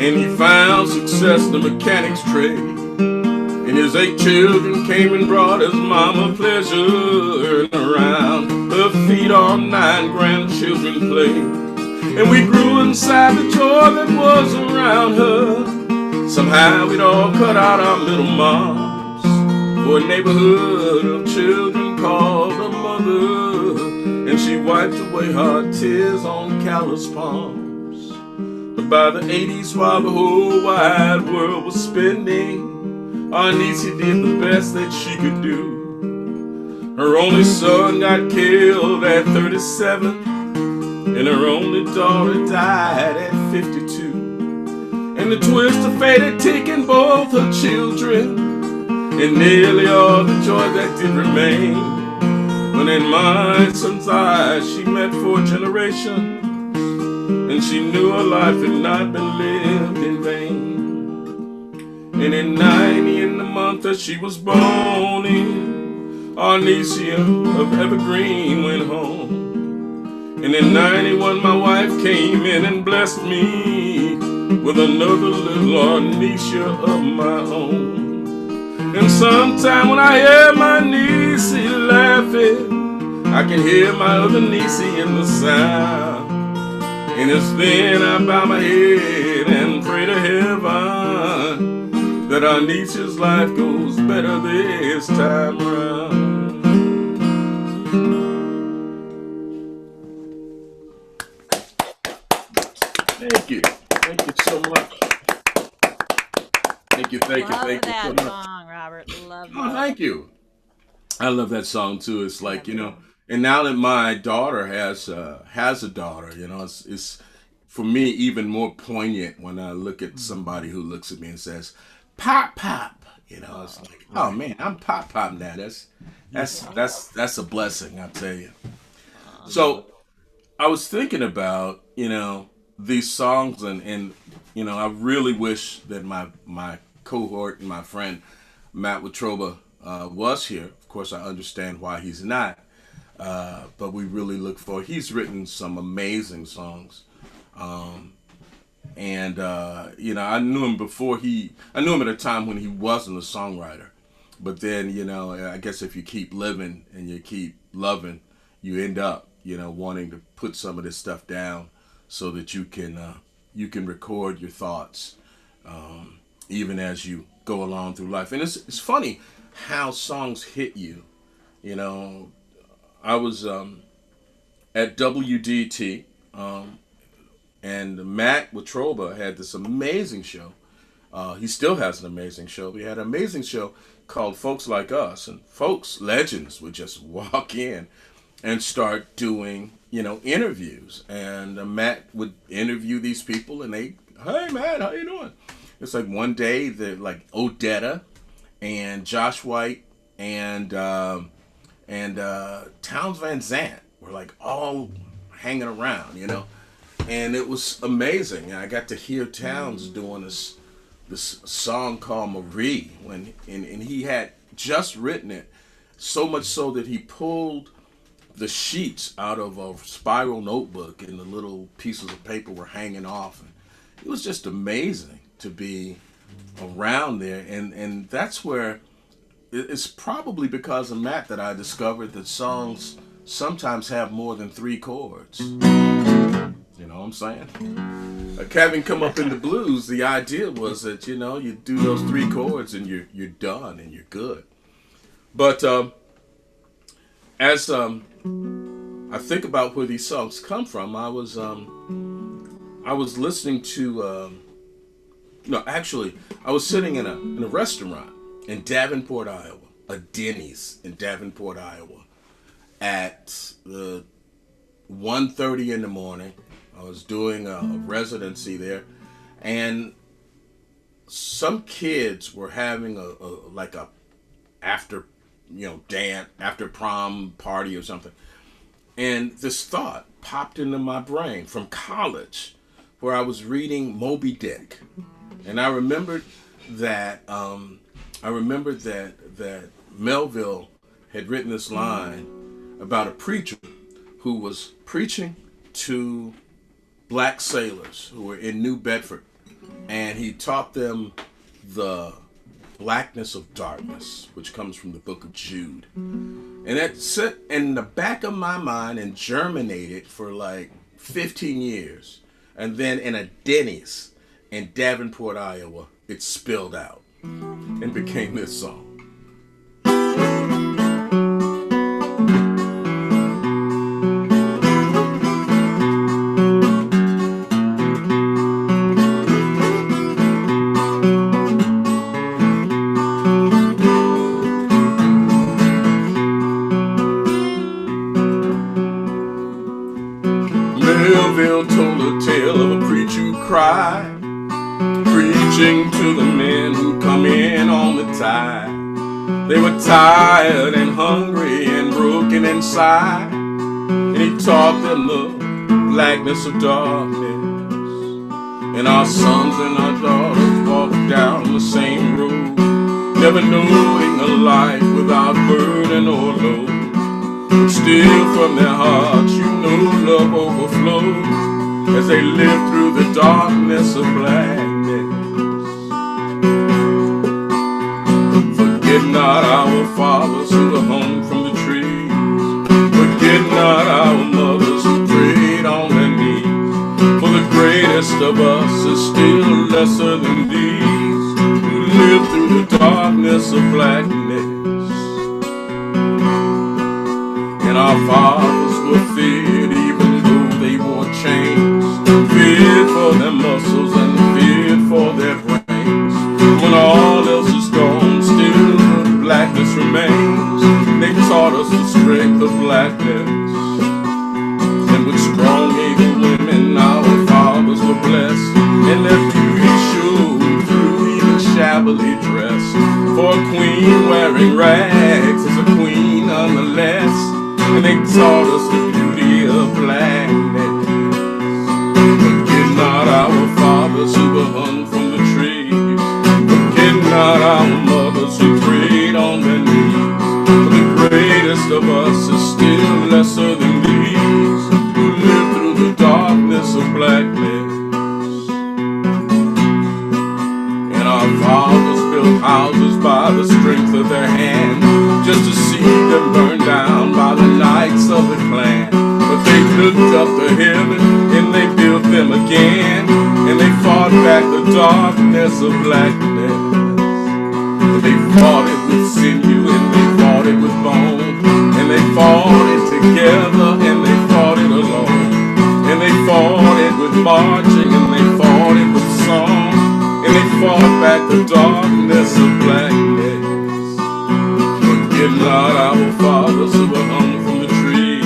and he found success in the mechanic's trade. And his 8 children came and brought his mama pleasure, and around her feet all 9 grandchildren played. And we grew inside the joy that was around her. Somehow we'd all cut out our little moms for a neighborhood of children called a mother, and she wiped away her tears on callous palms. But by the 80s, while the whole wide world was spinning, our niecey did the best that she could do. Her only son got killed at 37, and her only daughter died at 52. And the twist of fate had taken both her children, and nearly all the joy that did remain. When in my son's eyes she met 4 generations, and she knew her life had not been lived in vain. And in 90, in the month that she was born in, Arnesia of Evergreen went home. And in 91, my wife came in and blessed me with another little Arnesia of my own. And sometime when I hear my niecey laughing, I can hear my other niecey in the sound. And it's then I bow my head and pray to heaven that our niece's life goes better this time around. Thank you. Thank you so much. Thank you, thank you, thank you so much. Love that song, Robert. Love Oh, that. thank you. I love that song too. It's like, and now that my daughter has a daughter, it's for me even more poignant when I look at somebody who looks at me and says, "Pop, pop." It's like, oh man, I'm pop now. That's a blessing, I tell you. So I was thinking about, these songs and I really wish that my cohort and my friend Matt Watroba was here. Of course, I understand why he's not, but we really look for. He's written some amazing songs, and I knew him before I knew him at a time when he wasn't a songwriter, but then I guess if you keep living and you keep loving, you end up wanting to put some of this stuff down so that you can record your thoughts, even as you go along through life. And it's funny how songs hit you. I was at WDT, and Matt Watroba had this amazing show. He still has an amazing show. We had an amazing show called Folks Like Us, and folks, legends, would just walk in and start doing interviews, and Matt would interview these people, and they, "Hey man, how you doing?" It's like one day that like Odetta and Josh White and Towns Van Zandt were like all hanging around, and it was amazing. And I got to hear Towns doing this song called Marie and he had just written it, so much so that he pulled the sheets out of a spiral notebook and the little pieces of paper were hanging off. And it was just amazing to be around there. And that's where it's probably because of Matt that I discovered that songs sometimes have more than 3 chords. You know what I'm saying? Like having come up in the blues, the idea was that, you do those 3 chords and you're done and you're good. But as I think about where these songs come from, I was listening to I was sitting in a restaurant in Davenport, Iowa, a Denny's in Davenport, Iowa, at 1:30 in the morning. I was doing a residency there, and some kids were having a after dance, after prom party or something. And this thought popped into my brain from college, where I was reading Moby Dick, and I remembered that that Melville had written this line about a preacher who was preaching to black sailors who were in New Bedford, and he taught them the blackness of darkness, which comes from the book of Jude. And that sat in the back of my mind and germinated for like 15 years. And then in a Denny's in Davenport, Iowa, it spilled out and became this song. Melville told a tale of a preacher who cried, preaching to the men who come in on the tide. They were tired and hungry and broken inside, and he taught them the blackness of darkness. And our sons and our daughters walk down the same road, never knowing a life without burden or load. But still from their hearts you know love overflows as they live through the darkness of blackness. Forget not our fathers who are hung from the trees. Forget not our mothers who prayed on their knees. For the greatest of us is still lesser than these, who live through the darkness of blackness. And our fathers were feared even though they wore chains, feared for their muscles and feared for their brains. When all else is gone, still the blackness remains. They taught us the strength of blackness. And with strong, able women, our fathers were blessed, and their beauty showed through even shabbily dressed. For a queen wearing rags is a queen nonetheless. And they taught us the beauty of blackness. Forget not our fathers who were hung from the trees. Forget not our mothers who prayed on their knees. For the greatest of us is still lesser than these, who live through the darkness of blackness. And our fathers built houses by the strength of their hand, just to see them burn down by the knights of the clan. But they looked up to heaven and they built them again, and they fought back the darkness of blackness. They fought it with sinew and they fought it with bone, and they fought it together and they fought it alone. And they fought it with marching and they fought it with song, and they fought back the darkness of blackness. Forget not our fathers who were hung from the trees.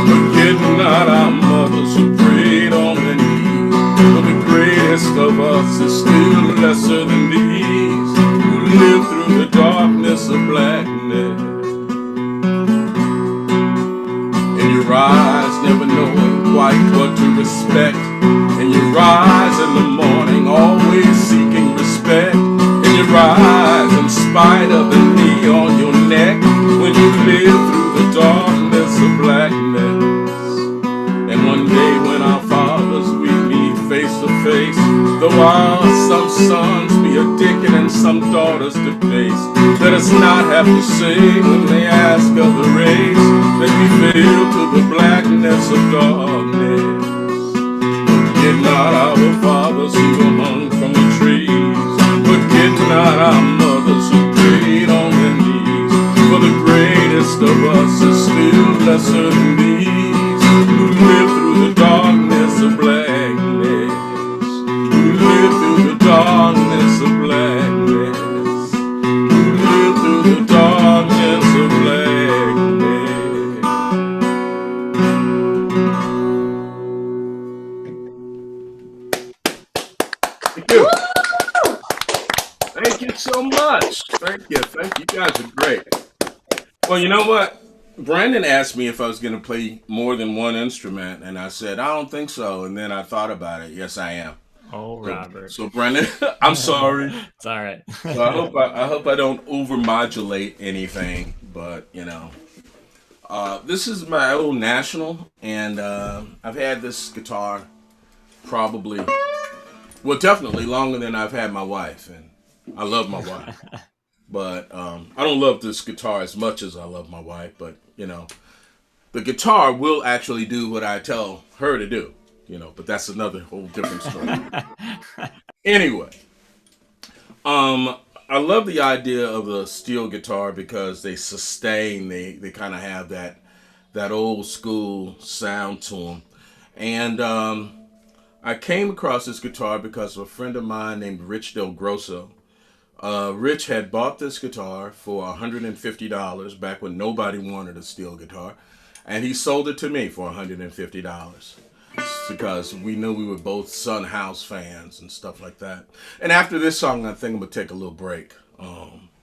Forget not our mothers who prayed on their knees. For the greatest of us is still lesser than these, who live through the darkness of blackness. And you rise never knowing quite what to respect, and you rise in the morning always seeking respect. And you rise in spite of the knee on your neck when you live through the darkness of blackness. And one day when our fathers we meet face to face, though our some sons be addicted and some daughters debased, let us not have to say when they ask of the race that we fell to the blackness of darkness. Forget not our fathers who were hung from the trees. Forget not our mothers who prayed on their knees. For the greatest of us is still lesser than these, who live through the darkness of blackness. Who live through the darkness of blackness. Who live through the darkness of blackness. Thank you. Thank you so much. Thank you. Thank you. You guys are great. Well, you know what? Brandon asked me if I was going to play more than one instrument, and I said, I don't think so. And then I thought about it. Yes, I am. Oh, Robert. So Brandon, I'm sorry. It's all right. So I hope I don't overmodulate anything, but you know, this is my old National, and I've had this guitar probably, well, definitely longer than I've had my wife, and I love my wife, but I don't love this guitar as much as I love my wife. But you know, the guitar will actually do what I tell her to do. You know, but that's another whole different story. Anyway, I love the idea of the steel guitar because they sustain. They kind of have that old school sound to them. And I came across this guitar because of a friend of mine named Rich Del Grosso. Rich had bought this guitar for $150 back when nobody wanted a steel guitar, and he sold it to me for $150 because we knew we were both Sun House fans and stuff like that. And after this song, I think I'm gonna take a little break,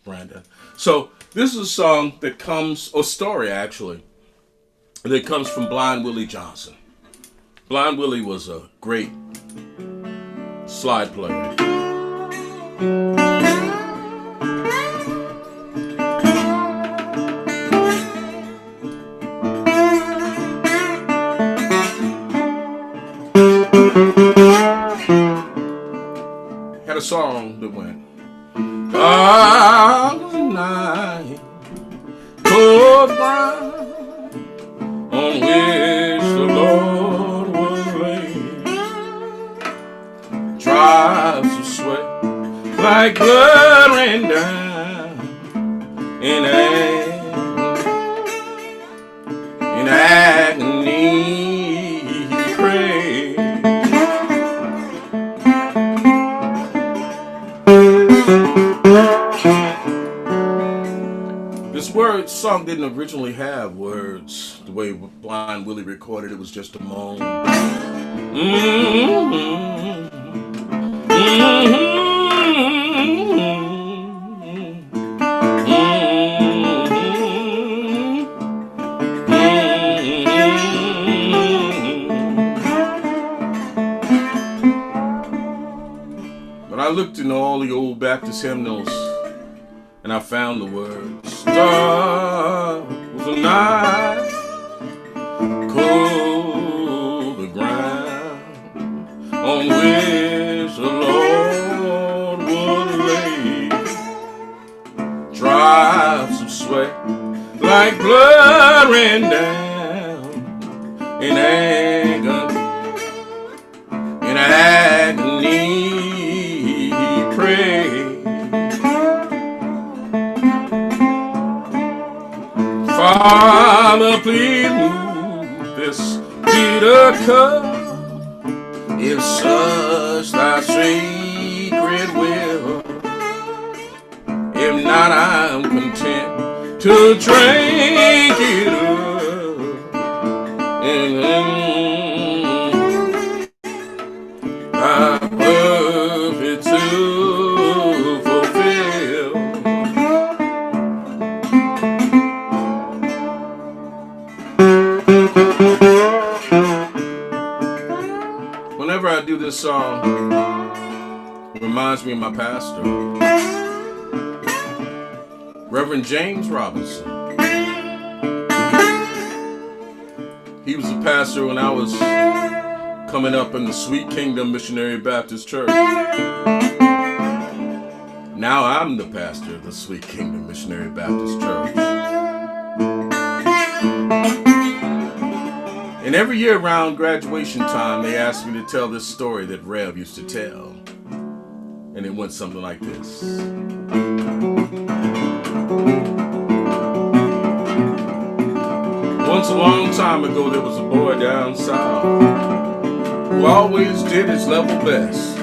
Brandon. So this is a song that comes, or story actually, that comes from Blind Willie Johnson. Blind Willie was a great slide player. Had a song that went, "Dark night, cold ground, on which the Lord was laid, drops of sweat like blood rain down in agony, he prayed." This song didn't originally have words. The way Blind Willie recorded it was just a moan. But I looked in all the old Baptist hymnals and I found the words. Dark was the night, cold the ground, on which the Lord would lay drops of sweat like blood ran down in agony, he prayed. Father, please move this bitter cup, if such thy sacred will. If not, I'm content to drink it up, and thy purpose to fulfill. Whenever I do this song, it reminds me of my pastor, Reverend James Robinson. He was a pastor when I was coming up in the Sweet Kingdom Missionary Baptist Church. Now I'm the pastor of the Sweet Kingdom Missionary Baptist Church. And every year around graduation time, they asked me to tell this story that Rev used to tell. And it went something like this. Once a long time ago, there was a boy down south who always did his level best.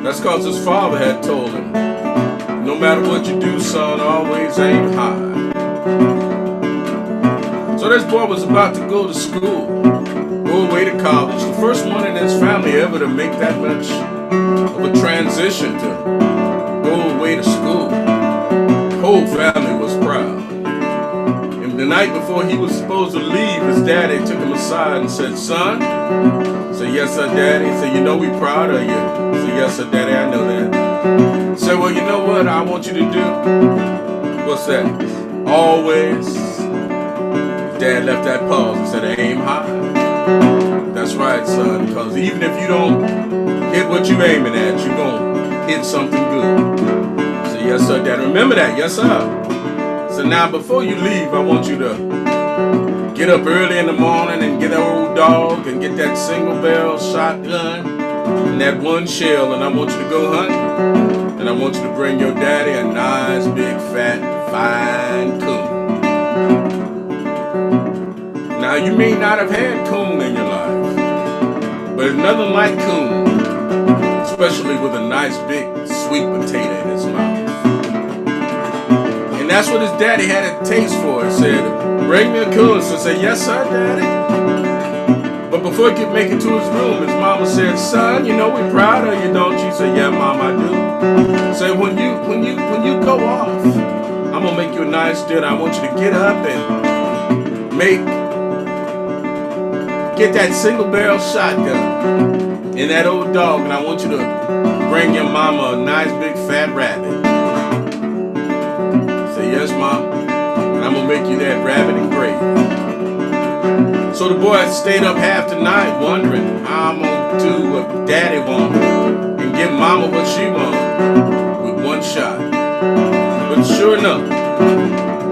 That's cause his father had told him, no matter what you do, son, always aim high. So this boy was about to go to school, go away to college, the first one in his family ever to make that much of a transition to go away to school. The whole family was proud. And the night before he was supposed to leave, his daddy took him aside and said, "Son," said, "Yes, sir, Daddy." He said, "You know we proud of you." He said, "Yes, sir, Daddy, I know that." He said, "Well, you know what I want you to do?" "What's that?" "Always." Dad left that pause and said, "Aim high." "That's right, son, because even if you don't hit what you're aiming at, you're going to hit something good." I said, "Yes, sir, Dad." "Remember that." "Yes, sir." So now before you leave, I want you to get up early in the morning and get that old dog and get that single barrel shotgun and that one shell, and I want you to go hunting. and I want you to bring your daddy a nice, big, fat, fine coon. Now, you may not have had coon in your life, but it's nothing like coon, especially with a nice, big, sweet potato in his mouth. And that's what his daddy had a taste for. He said, bring me a coon. So I said, yes, sir, daddy. But before he could make it to his room, his mama said, son, you know we're proud of you, don't you? He said, yeah, mom, I do. Said, when you go off, I'm gonna make you a nice dinner. I want you to get up and get that single barrel shotgun and that old dog, and I want you to bring your mama a nice big fat rabbit. Say, yes, mom, and I'm gonna make you that rabbit and gravy. So the boy stayed up half the night wondering how I'm gonna do what daddy wants and give mama what she wants with one shot. But sure enough,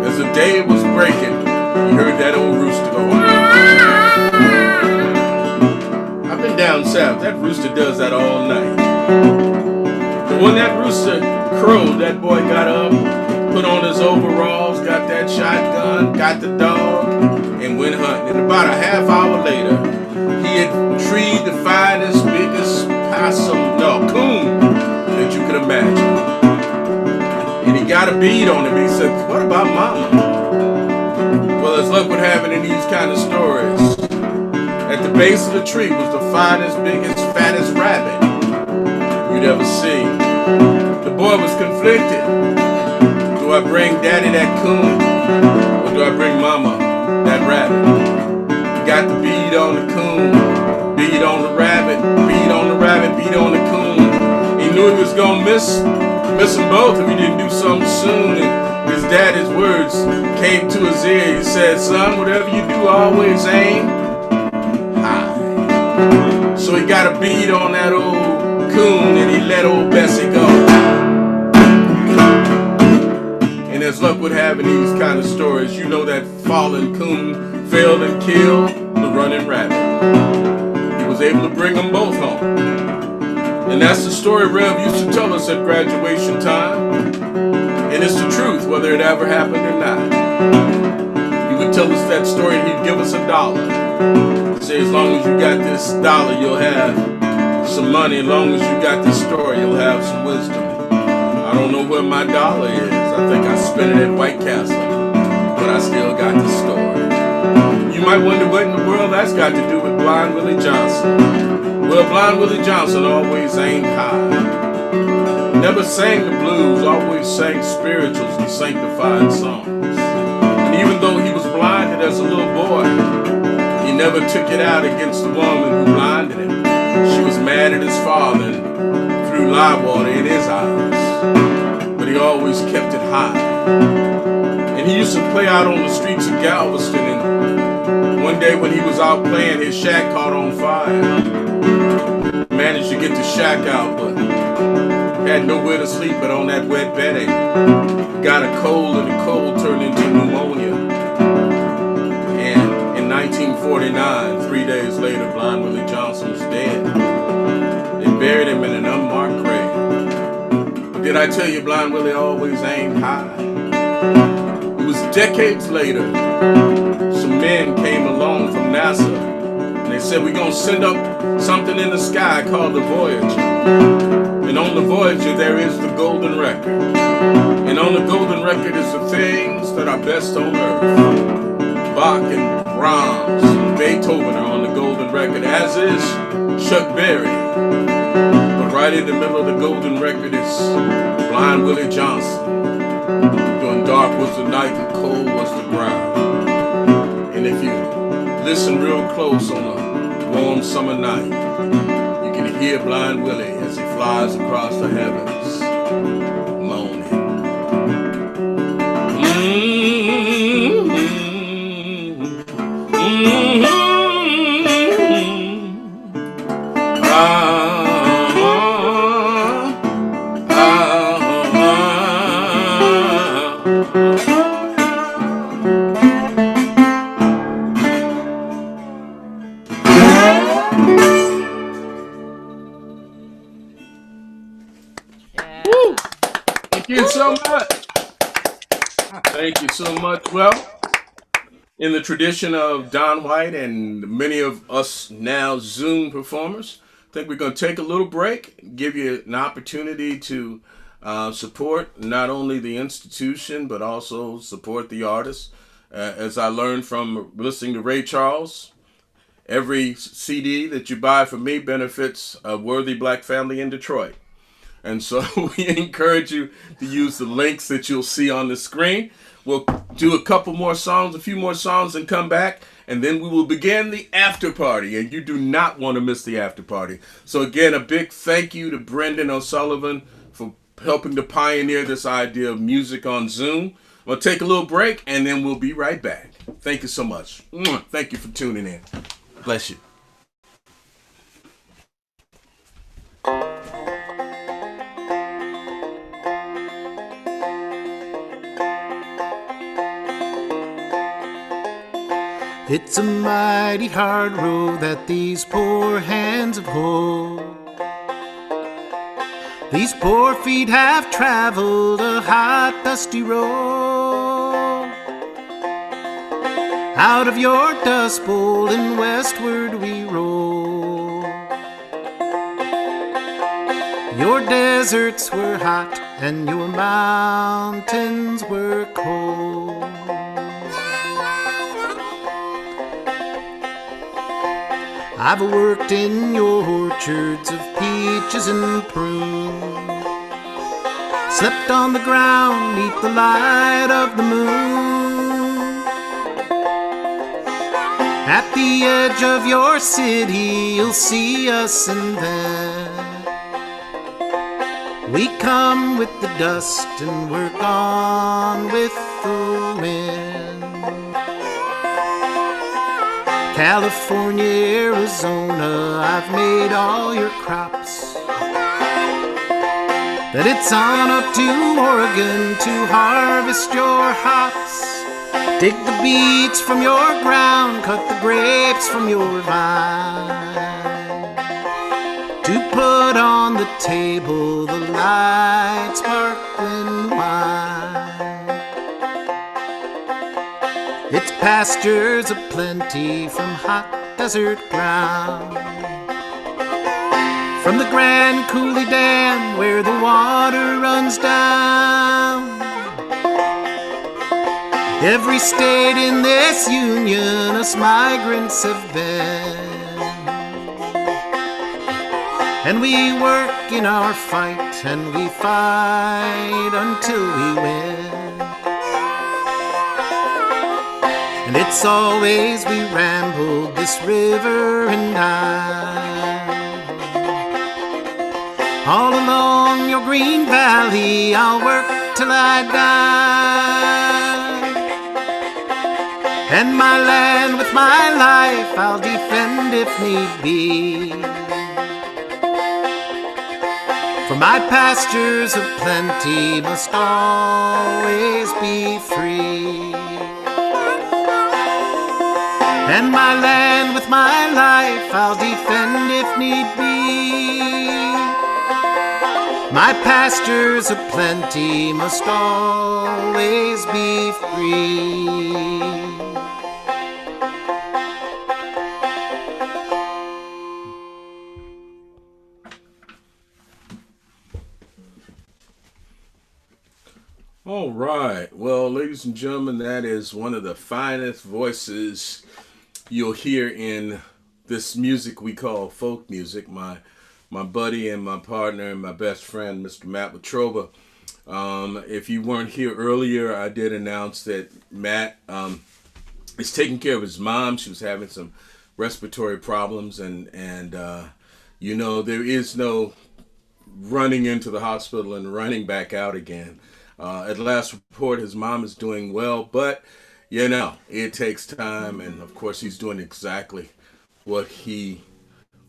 as the day was breaking, he heard that old rooster go, I've been down south, that rooster does that all night. But when that rooster crowed, that boy got up, put on his overalls, got that shotgun, got the dog, and went hunting. And about a half hour later, he had treed the finest, biggest coon that you could imagine. And he got a bead on him. He said, what about mama? Well, as luck would have it in these kind of stories, at the base of the tree was the finest, biggest, fattest rabbit you'd ever seen. The boy was conflicted. Do I bring daddy that coon, or do I bring mama that rabbit? He got the bead on the coon, bead on the rabbit, bead on the rabbit, bead on the coon. He knew he was gonna miss them both if he didn't do something soon. And his daddy's words came to his ear. He said, son, whatever you do, always aim high. So he got a bead on that old coon and he let old Bessie go. And as luck would have in these kind of stories, you know that fallen coon failed and killed the running rabbit. He was able to bring them both home. And that's the story Rev used to tell us at graduation time. And it's the truth, whether it ever happened or not. He would tell us that story and he'd give us $1. Say, as long as you got this dollar, you'll have some money. As long as you got this story, you'll have some wisdom. I don't know where my dollar is. I think I spent it at White Castle, but I still got the story. You might wonder what in the world that's got to do with Blind Willie Johnson. Well, Blind Willie Johnson always aimed high. Never sang the blues, always sang spirituals and sanctified songs. And even though he was blinded as a little boy, he never took it out against the woman who blinded him. She was mad at his father and threw lye water in his eyes. But he always kept it high. And he used to play out on the streets of Galveston, and one day when he was out playing, his shack caught on fire. Managed to get the shack out, but had nowhere to sleep but on that wet bedding. Got a cold, and the cold turned into pneumonia. And in 1949, 3 days later, Blind Willie Johnson was dead. They buried him in an unmarked grave. But did I tell you Blind Willie always aimed high? It was decades later, some men came along from NASA, and they said, we're going to send up something in the sky called the Voyager. And on the Voyager, there is the golden record. And on the golden record is the things that are best on earth. Bach and Brahms and Beethoven are on the golden record, as is Chuck Berry. But right in the middle of the golden record is Blind Willie Johnson. Doing dark was the night and cold was the ground. And if you listen real close on a warm summer night, you can hear Blind Willie as he flies across the heavens, moaning. Thank you so much. Well, in the tradition of Don White and many of us now Zoom performers, I think we're going to take a little break, give you an opportunity to support not only the institution but also support the artists. As I learned from listening to Ray Charles, every CD that you buy from me benefits a worthy black family in Detroit. And so we encourage you to use the links that you'll see on the screen. We'll do a couple more songs, a few more songs, and come back. And then we will begin the after party. And you do not want to miss the after party. So again, a big thank you to Brendan O'Sullivan for helping to pioneer this idea of music on Zoom. We'll take a little break, and then we'll be right back. Thank you so much. Thank you for tuning in. Bless you. It's a mighty hard road that these poor hands have pulled. These poor feet have traveled a hot, dusty road. Out of your dust bowl and westward we roll. Your deserts were hot and your mountains were cold. I've worked in your orchards of peaches and prunes, slept on the ground neath the light of the moon. At the edge of your city you'll see us, and then we come with the dust and we're gone with the wind. California, Arizona, I've made all your crops. That it's on up to Oregon to harvest your hops. Dig the beets from your ground, cut the grapes from your vine, to put on the table the light sparkling wine. It's pastures aplenty from hot desert ground, from the Grand Coulee Dam where the water runs down. Every state in this union us migrants have been, and we work in our fight and we fight until we win. And it's always we rambled this river and I. All along your green valley I'll work till I die. And my land with my life I'll defend if need be. For my pastures of plenty must always be free. And my land with my life I'll defend if need be. My pastures of plenty must always be free. All right. Well, ladies and gentlemen, that is one of the finest voices you'll hear in this music we call folk music. My buddy and my partner and my best friend, Mr. Matt Watroba. If you weren't here earlier, I did announce that Matt is taking care of his mom. She was having some respiratory problems, and you know, there is no running into the hospital and running back out again. At last report, his mom is doing well, but you know, it takes time, and of course he's doing exactly what he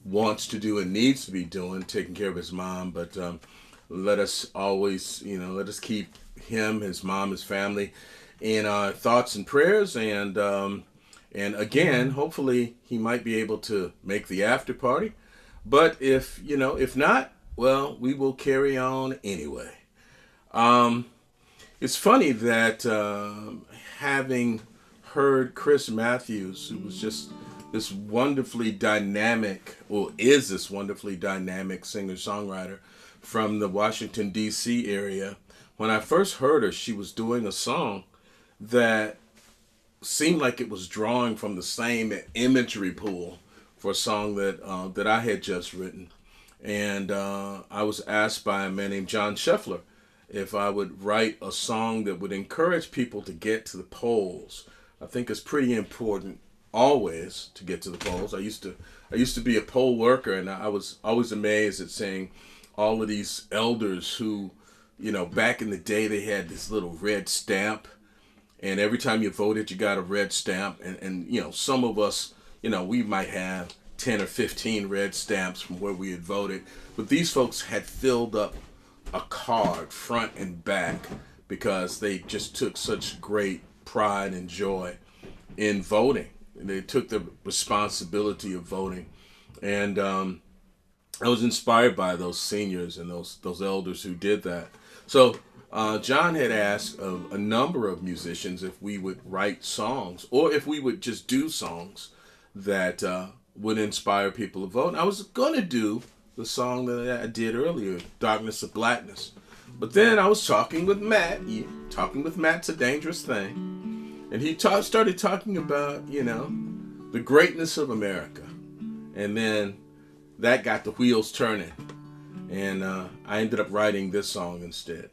wants to do and needs to be doing, taking care of his mom. But let us always, you know, let us keep him, his mom, his family in our thoughts and prayers. And again, hopefully he might be able to make the after party. But if, you know, if not, well, we will carry on anyway. It's funny that having heard Chris Matthews, who was just this wonderfully dynamic, or is this wonderfully dynamic singer-songwriter from the Washington, D.C. area, when I first heard her, she was doing a song that seemed like it was drawing from the same imagery pool for a song that I had just written. And I was asked by a man named John Scheffler if I would write a song that would encourage people to get to the polls. I think it's pretty important always to get to the polls. I used to be a poll worker, and I was always amazed at seeing all of these elders who, back in the day they had this little red stamp, and every time you voted you got a red stamp, and some of us, we might have 10 or 15 red stamps from where we had voted, but these folks had filled up a card front and back because they just took such great pride and joy in voting. They took the responsibility of voting, and I was inspired by those seniors and those elders who did that. So John had asked a number of musicians if we would write songs, or if we would just do songs that would inspire people to vote. And I was going to do the song that I did earlier, Darkness of Blackness. But then I was talking with Matt. Talking with Matt's a dangerous thing. And he started talking about, the greatness of America. And then that got the wheels turning. And I ended up writing this song instead.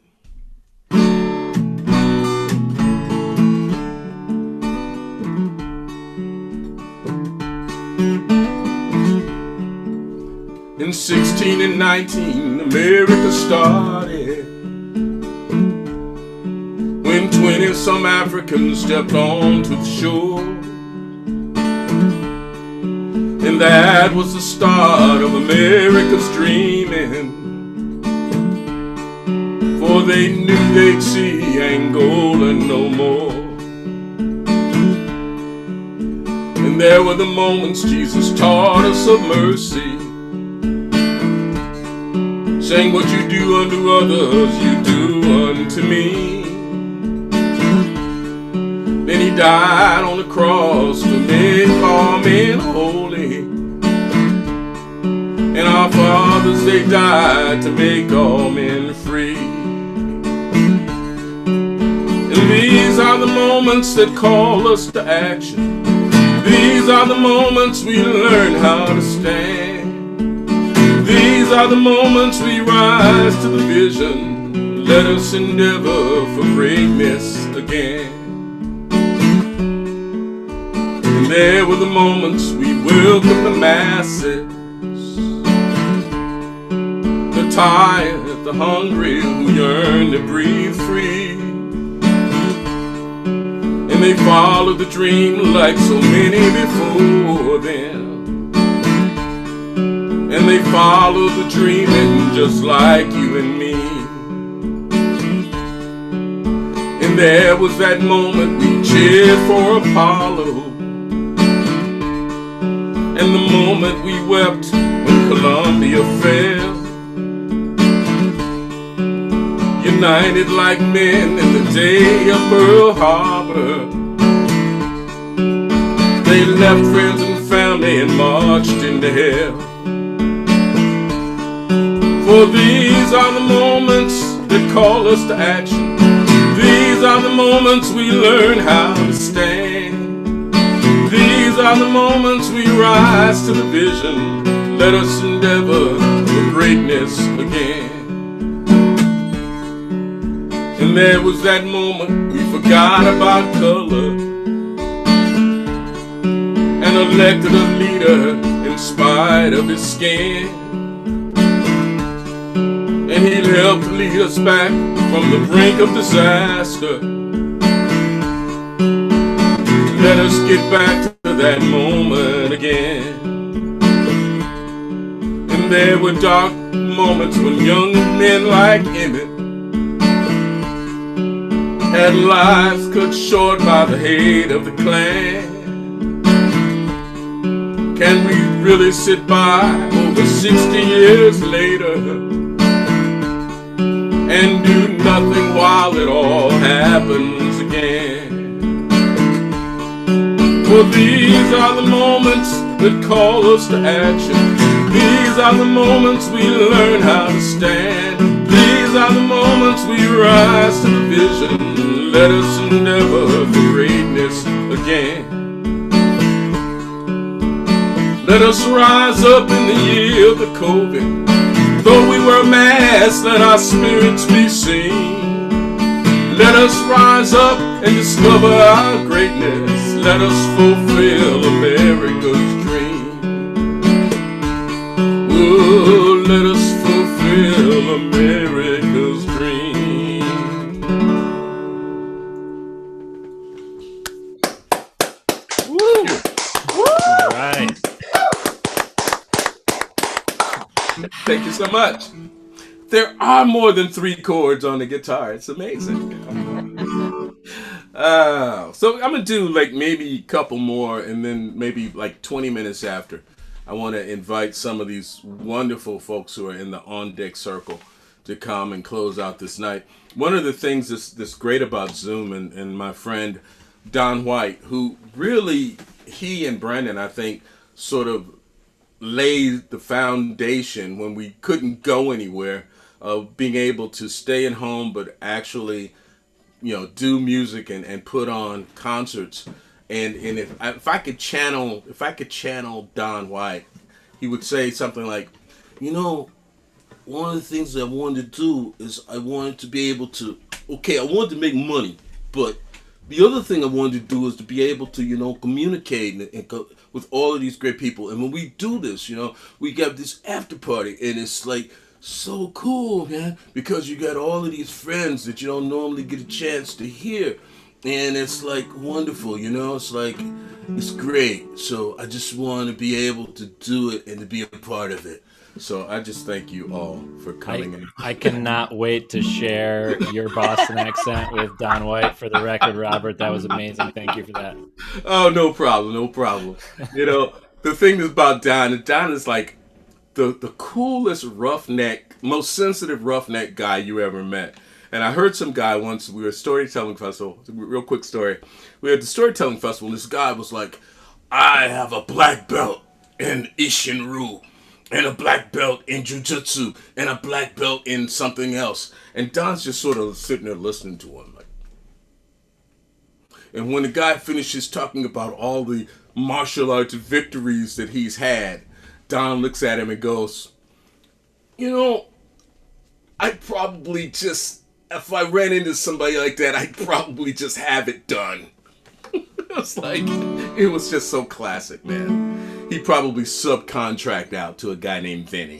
In 16 and 19, America started when 20-some Africans stepped onto the shore. And that was the start of America's dreaming, for they knew they'd see Angola no more. And there were the moments Jesus taught us of mercy, saying, what you do unto others, you do unto me. Then he died on the cross to make all men holy. And our fathers, they died to make all men free. And these are the moments that call us to action. These are the moments we learn how to stand. These are the moments we rise to the vision. Let us endeavor for greatness again. And there were the moments we welcomed the masses, the tired, the hungry, who yearn to breathe free. And they followed the dream like so many before them. And they followed the dreaming just like you and me. And there was that moment we cheered for Apollo, and the moment we wept when Columbia fell. United like men in the day of Pearl Harbor, they left friends and family and marched into hell. For these are the moments that call us to action. These are the moments we learn how to stand. These are the moments we rise to the vision. Let us endeavor for greatness again. And there was that moment we forgot about color and elected a leader in spite of his skin. And he'd help to lead us back from the brink of disaster. Let us get back to that moment again. And there were dark moments when young men like Emmett had lives cut short by the hate of the Klan. Can we really sit by over 60 years later and do nothing while it all happens again. For these are the moments that call us to action. These are the moments we learn how to stand. These are the moments we rise to the vision. Let us endeavor for greatness again. Let us rise up in the year of the COVID. Though we wear masks, let our spirits be seen. Let us rise up and discover our greatness. Let us fulfill America's dream. Oh, let us fulfill America's dream. Woo! All right. Thank you so much. There are more than 3 chords on the guitar. It's amazing. So I'm going to do like maybe a couple more, and then maybe like 20 minutes after, I want to invite some of these wonderful folks who are in the on deck circle to come and close out this night. One of the things that's great about Zoom, and my friend Don White, who really, he and Brandon, I think, sort of laid the foundation when we couldn't go anywhere, of being able to stay at home but actually, you know, do music and put on concerts. And if I could channel Don White, he would say something like, you know, one of the things that I wanted to do is I wanted to be able to, I wanted to make money, but the other thing I wanted to do is to be able to, you know, communicate and with all of these great people. And when we do this, you know, we got this after party, and it's like so cool, man, because you got all of these friends that you don't normally get a chance to hear. And it's like wonderful, you know, it's like, it's great. So I just want to be able to do it and to be a part of it. So I just thank you all for coming in. I cannot wait to share your Boston accent with Don White. For the record, Robert, that was amazing. Thank you for that. Oh, no problem, no problem. You know, the thing is about Don is like the coolest roughneck, most sensitive roughneck guy you ever met. And I heard some guy once, we were at a storytelling festival, real quick story. We were at the storytelling festival, and this guy was like, I have a black belt in Ishinru, and a black belt in Jiu-Jitsu, and a black belt in something else. And Don's just sort of sitting there listening to him. Like, and when the guy finishes talking about all the martial arts victories that he's had, Don looks at him and goes, you know, I'd probably just, if I ran into somebody like that, I'd probably just have it done. It was just so classic, man. He'd probably subcontract out to a guy named Vinny.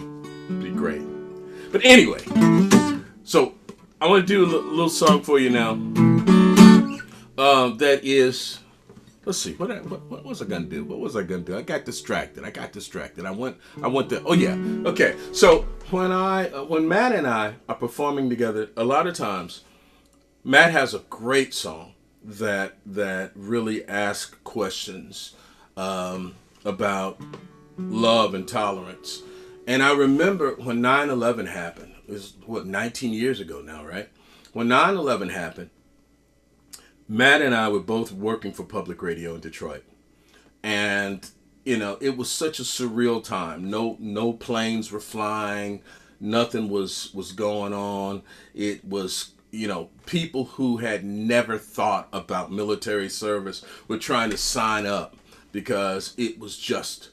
It'd be great. But anyway, so I want to do a little song for you now. That is, let's see, what was I gonna do? What was I gonna do? I got distracted. I went to, oh yeah, okay. So when Matt and I are performing together, a lot of times, Matt has a great song that really asks questions about love and tolerance. And I remember when 9/11 happened. It was 19 years ago now, right? When 9/11 happened, Matt and I were both working for public radio in Detroit. And, you know, it was such a surreal time. No planes were flying. Nothing was going on. It was, you know, people who had never thought about military service were trying to sign up because it was just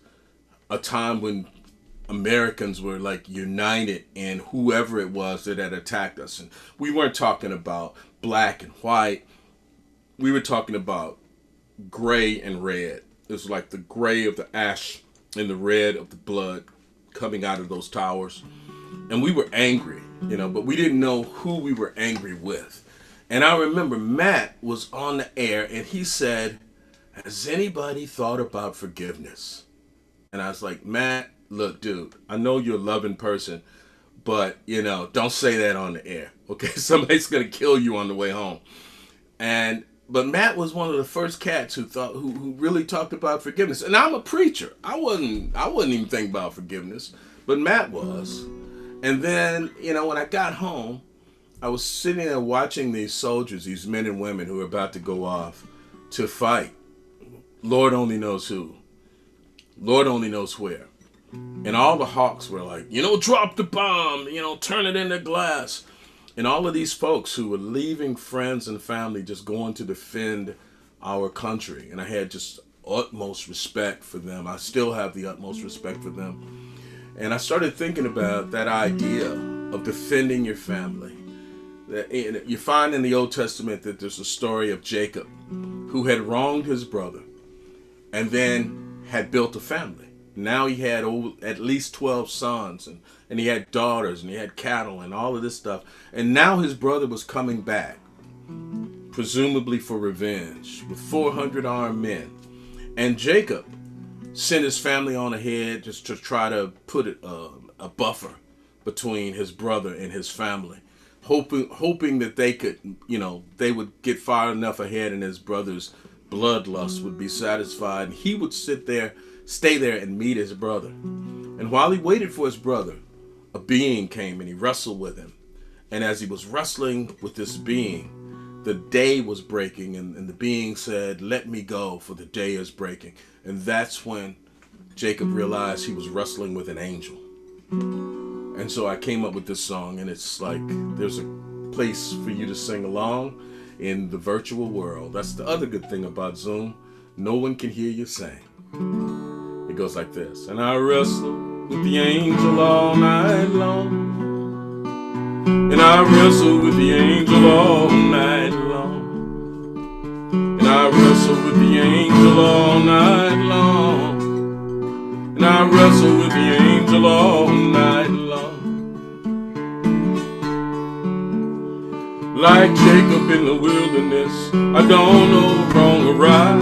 a time when Americans were like united in whoever it was that had attacked us. And we weren't talking about black and white. We were talking about gray and red. It was like the gray of the ash and the red of the blood coming out of those towers. And we were angry, you know, but we didn't know who we were angry with. And I remember Matt was on the air and he said, has anybody thought about forgiveness? And I was like, Matt, look, dude, I know you're a loving person, but, you know, don't say that on the air, okay? Somebody's going to kill you on the way home. But Matt was one of the first cats who really talked about forgiveness. And I'm a preacher. I wasn't even thinking about forgiveness, but Matt was. And then, you know, when I got home, I was sitting there watching these soldiers, these men and women who were about to go off to fight. Lord only knows who. Lord only knows where. And all the hawks were like, drop the bomb, turn it into glass. And all of these folks who were leaving friends and family just going to defend our country. And I had just utmost respect for them. I still have the utmost respect for them. And I started thinking about that idea of defending your family. You find in the Old Testament that there's a story of Jacob who had wronged his brother and then had built a family. Now he had at least 12 sons and he had daughters and he had cattle and all of this stuff. And now his brother was coming back, presumably for revenge, with 400 armed men. And Jacob sent his family on ahead just to try to put a buffer between his brother and his family, hoping that they could, they would get far enough ahead and his brother's bloodlust would be satisfied. And he would stay there and meet his brother. And while he waited for his brother, a being came and he wrestled with him. And as he was wrestling with this being, the day was breaking, and the being said, "Let me go, for the day is breaking." And that's when Jacob realized he was wrestling with an angel. And so I came up with this song, and it's like there's a place for you to sing along in the virtual world. That's the other good thing about Zoom. No one can hear you sing. It goes like this. And I wrestle with the angel all night long. And I wrestle with the angel all night long. And I wrestle with the angel all night long. And I wrestle with the angel all night long. Like Jacob in the wilderness, I don't know wrong or right,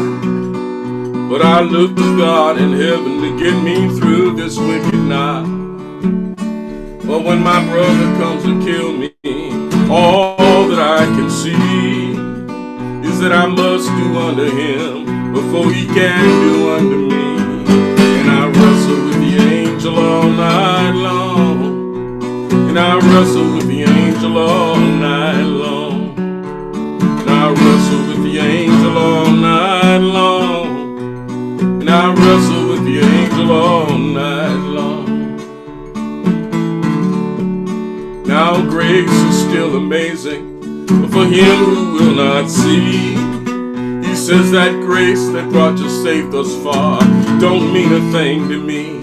but I look to God in heaven to get me through this wicked night. But when my brother comes to kill me, all that I can see is that I must do unto him before he can do unto me. And I wrestle with the angel all night long. And I wrestle with the angel all night long. And I wrestle with the angel all night long. And I wrestle with the angel all night long. Now grace is still amazing, but for him who will not see, he says that grace that brought you safe thus far don't mean a thing to me.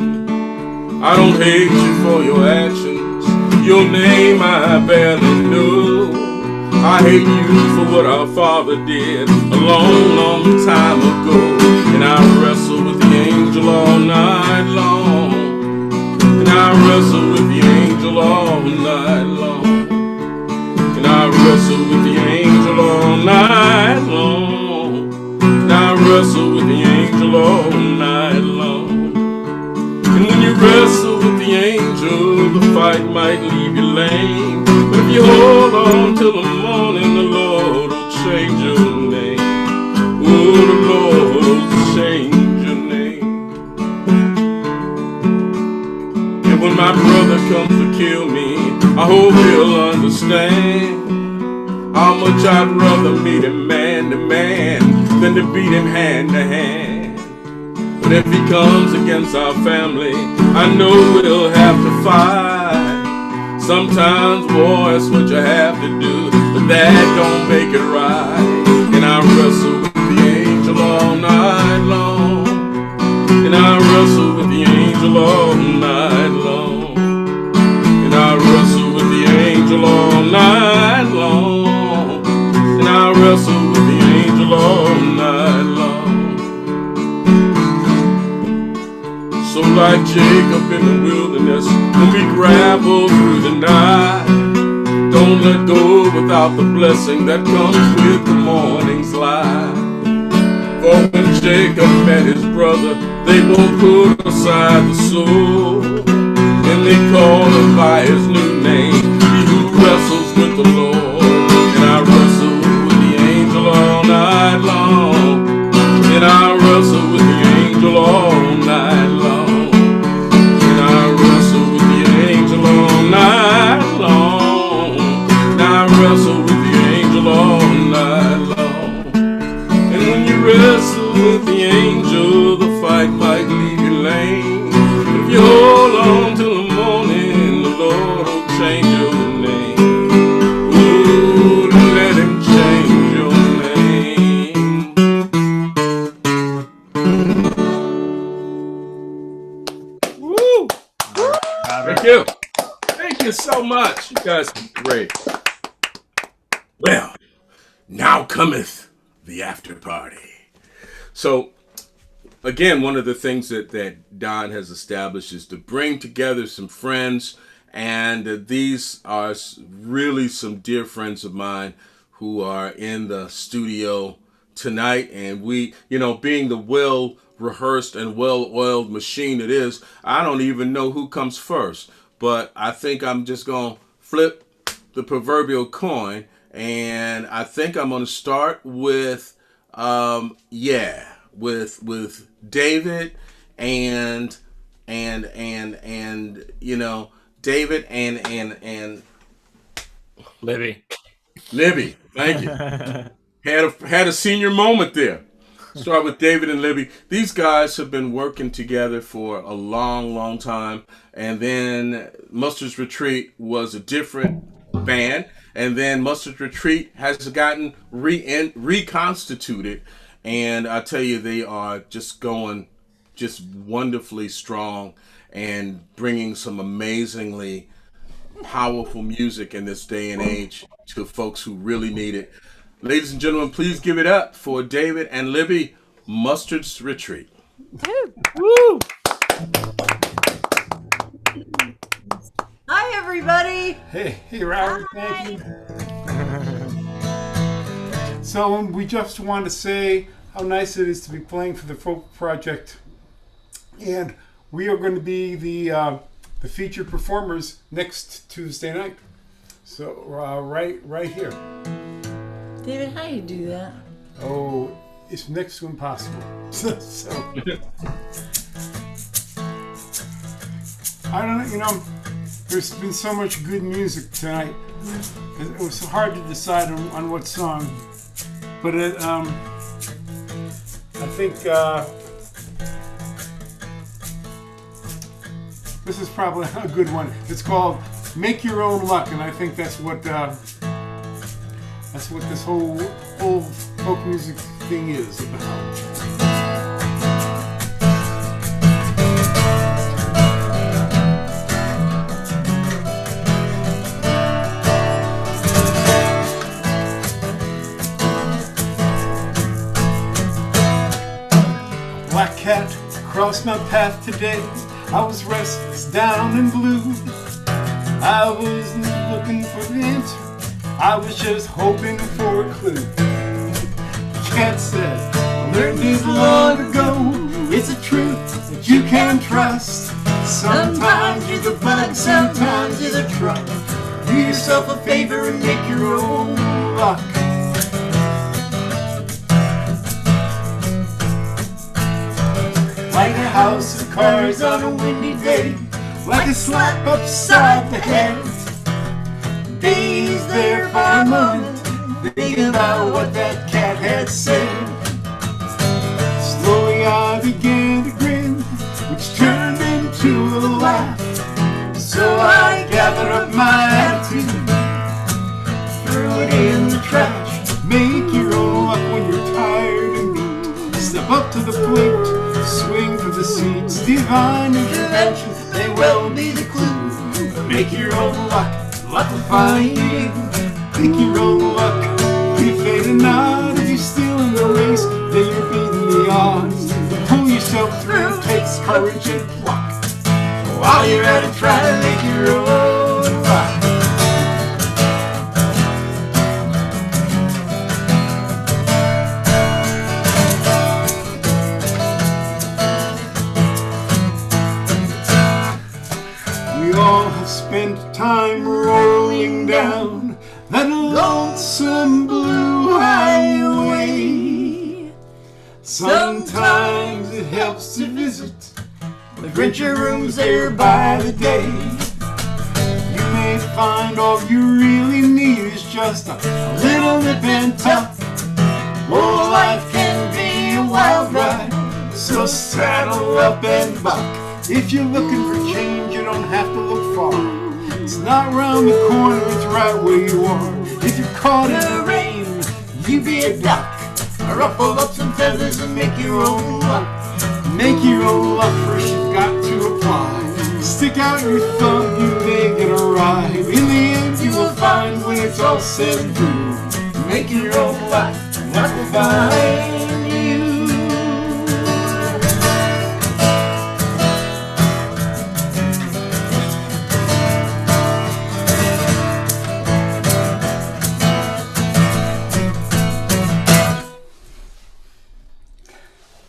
I don't hate you for your actions, your name I barely know. I hate you for what our father did a long, long time ago. And I wrestle with the angel all night long. And I wrestle with the angel all night long. And I wrestle with the angel all night long. And I wrestle with the angel all night long. And when you wrestle with the angel, the fight might leave you lame. But if you hold on till the morning, the Lord will change your name. Oh, the Lord will change your name. And when my brother comes to kill me, I hope he'll understand how much I'd rather meet him man to man than to beat him hand to hand. But if he comes against our family, I know we'll have to fight. Sometimes war is what you have to do, but that don't make it right. And I wrestle with the angel all night long. And I wrestle with the angel all night long. And I wrestle with the angel all night long. And I wrestle with the angel all night long. So like Jacob in the wilderness, when we grapple through the night, don't let go without the blessing that comes with the morning's light. For when Jacob met his brother, they both put aside the soul, and they called him by his new name, he who wrestles with the Lord. And I wrestle with the angel all night long. And I wrestle with the angel all night long. And I wrestle with the angel all night long. And I cometh the after party. So, again, one of the things that Don has established is to bring together some friends, and these are really some dear friends of mine who are in the studio tonight. And we, being the well-rehearsed and well-oiled machine it is, I don't even know who comes first. But I think I'm just going to flip the proverbial coin, and I think I'm going to start with, with David and David and Libby. Thank you. Had a senior moment there. Start with David and Libby. These guys have been working together for a long, long time. And then Mustard's Retreat was a different band. And then Mustard's Retreat has gotten reconstituted. And I tell you, they are just going just wonderfully strong and bringing some amazingly powerful music in this day and age to folks who really need it. Ladies and gentlemen, please give it up for David and Libby, Mustard's Retreat. Woo! Hi, everybody. Hey, Robert, thank you. So we just want to say how nice it is to be playing for the Folk Project, and we are going to be the featured performers next Tuesday night. So right here. David, how you do that? Oh, it's next to impossible. So I don't know, there's been so much good music tonight. It was hard to decide on what song, but I think this is probably a good one. It's called "Make Your Own Luck," and I think that's what this whole folk music thing is about. Black cat crossed my path today. I was restless, down and blue. I wasn't looking for the answer, I was just hoping for a clue. The cat said, I learned this long ago, it's a truth that you can trust. Sometimes you're the bug, sometimes you're the truck. Do yourself a favor and make your own luck. Like a house of cards on a windy day, like a slap upside the head. Days there for a moment, thinking about what that cat had said. Slowly I began to grin, which turned into a laugh. So I gathered up my attitude, threw it in the trash. Make your own luck when you're tired and beat. Step up to the plate, swing for the seats. Divine intervention may well be the clue. Make your own luck, luck will find you. Make your own luck, be fate or not. If you're still in the race, then you're beating the odds. Pull yourself through, takes courage and pluck. While you're at it, try to make your own luck. We all have spent time rolling down that lonesome blue highway. Sometimes it helps to visit the venture rooms there by the day. You may find all you really need is just a little nip and tuck. Oh, life can be a wild ride, so saddle up and buck. If you're looking for change, you don't have to look far. It's not round the corner, it's right where you are. If you're caught in the rain, you be a duck. Ruffle up some feathers and make your own luck. Make your own luck, first you've got to apply. Stick out your thumb, you may get a ride. In the end, you will find when it's all said and done, make your own luck. not to find you.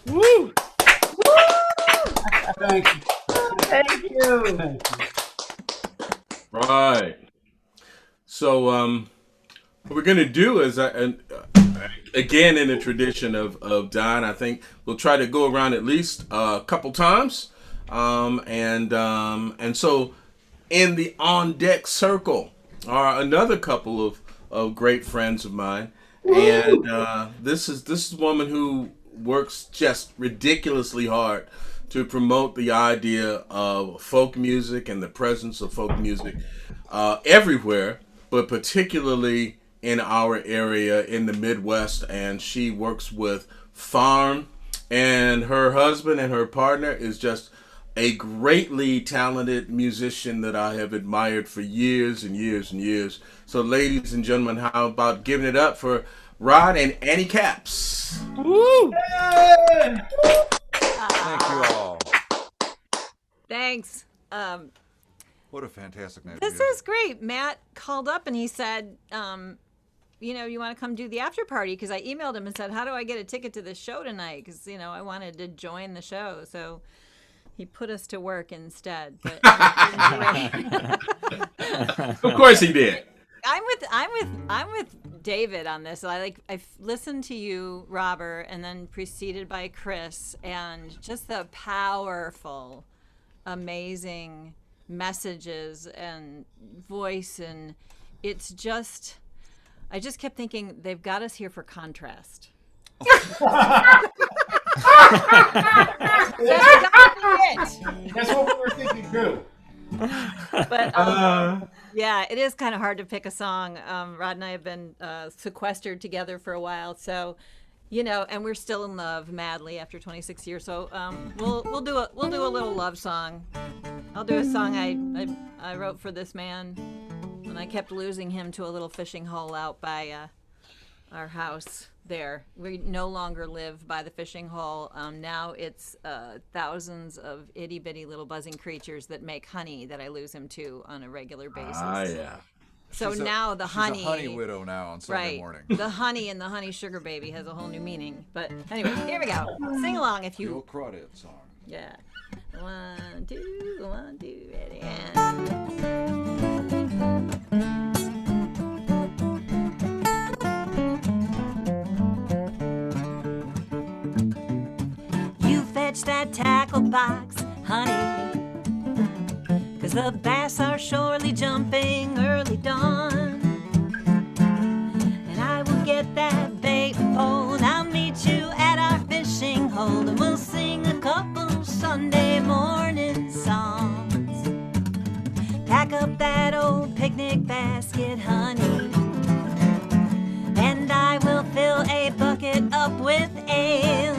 Woo! Thank you. Thank you. Thank you. Right. So, what we're gonna do is, again, in the tradition of Don, I think we'll try to go around at least a couple times, and so in the on deck circle are another couple of great friends of mine, and this is a woman who works just ridiculously hard to promote the idea of folk music and the presence of folk music everywhere, but particularly in our area in the Midwest. And she works with Farm, and her husband and her partner is just a greatly talented musician that I have admired for years and years and years. So, ladies and gentlemen, how about giving it up for Rod and Annie Capps? Woo! Thank you all. Thanks. What a fantastic night. of This music. is great. Matt called up and he said, you want to come do the after party? Because I emailed him and said, how do I get a ticket to this show tonight? Because, I wanted to join the show. So he put us to work instead. But Of course he did. I'm with David on this. I listened to you, Robert, and then preceded by Chris, and just the powerful, amazing messages and voice, and it's just, I just kept thinking they've got us here for contrast. That's exactly it. That's what we were thinking too. But yeah, it is kind of hard to pick a song. Rod and I have been sequestered together for a while, so and we're still in love madly after 26 years. So we'll do a little love song. I'll do a song I wrote for this man when I kept losing him to a little fishing hole out by our house. There, we no longer live by the fishing hole. Now it's thousands of itty bitty little buzzing creatures that make honey that I lose him to on a regular basis. Ah, yeah. So She's a- now the honey, She's a honey widow now on Sunday right? morning. The honey and the honey sugar baby has a whole new meaning. But anyway, here we go. Sing along if The you. old crawdad song. Yeah. 1, 2, 1, 2, ready, and. You fetch that tackle box, honey, 'cause the bass are surely jumping early dawn. And I will get that bait pole, and I'll meet you at our fishing hole, and we'll sing a couple Sunday morning songs. Pack up that old picnic basket, honey, and I will fill a bucket up with ale.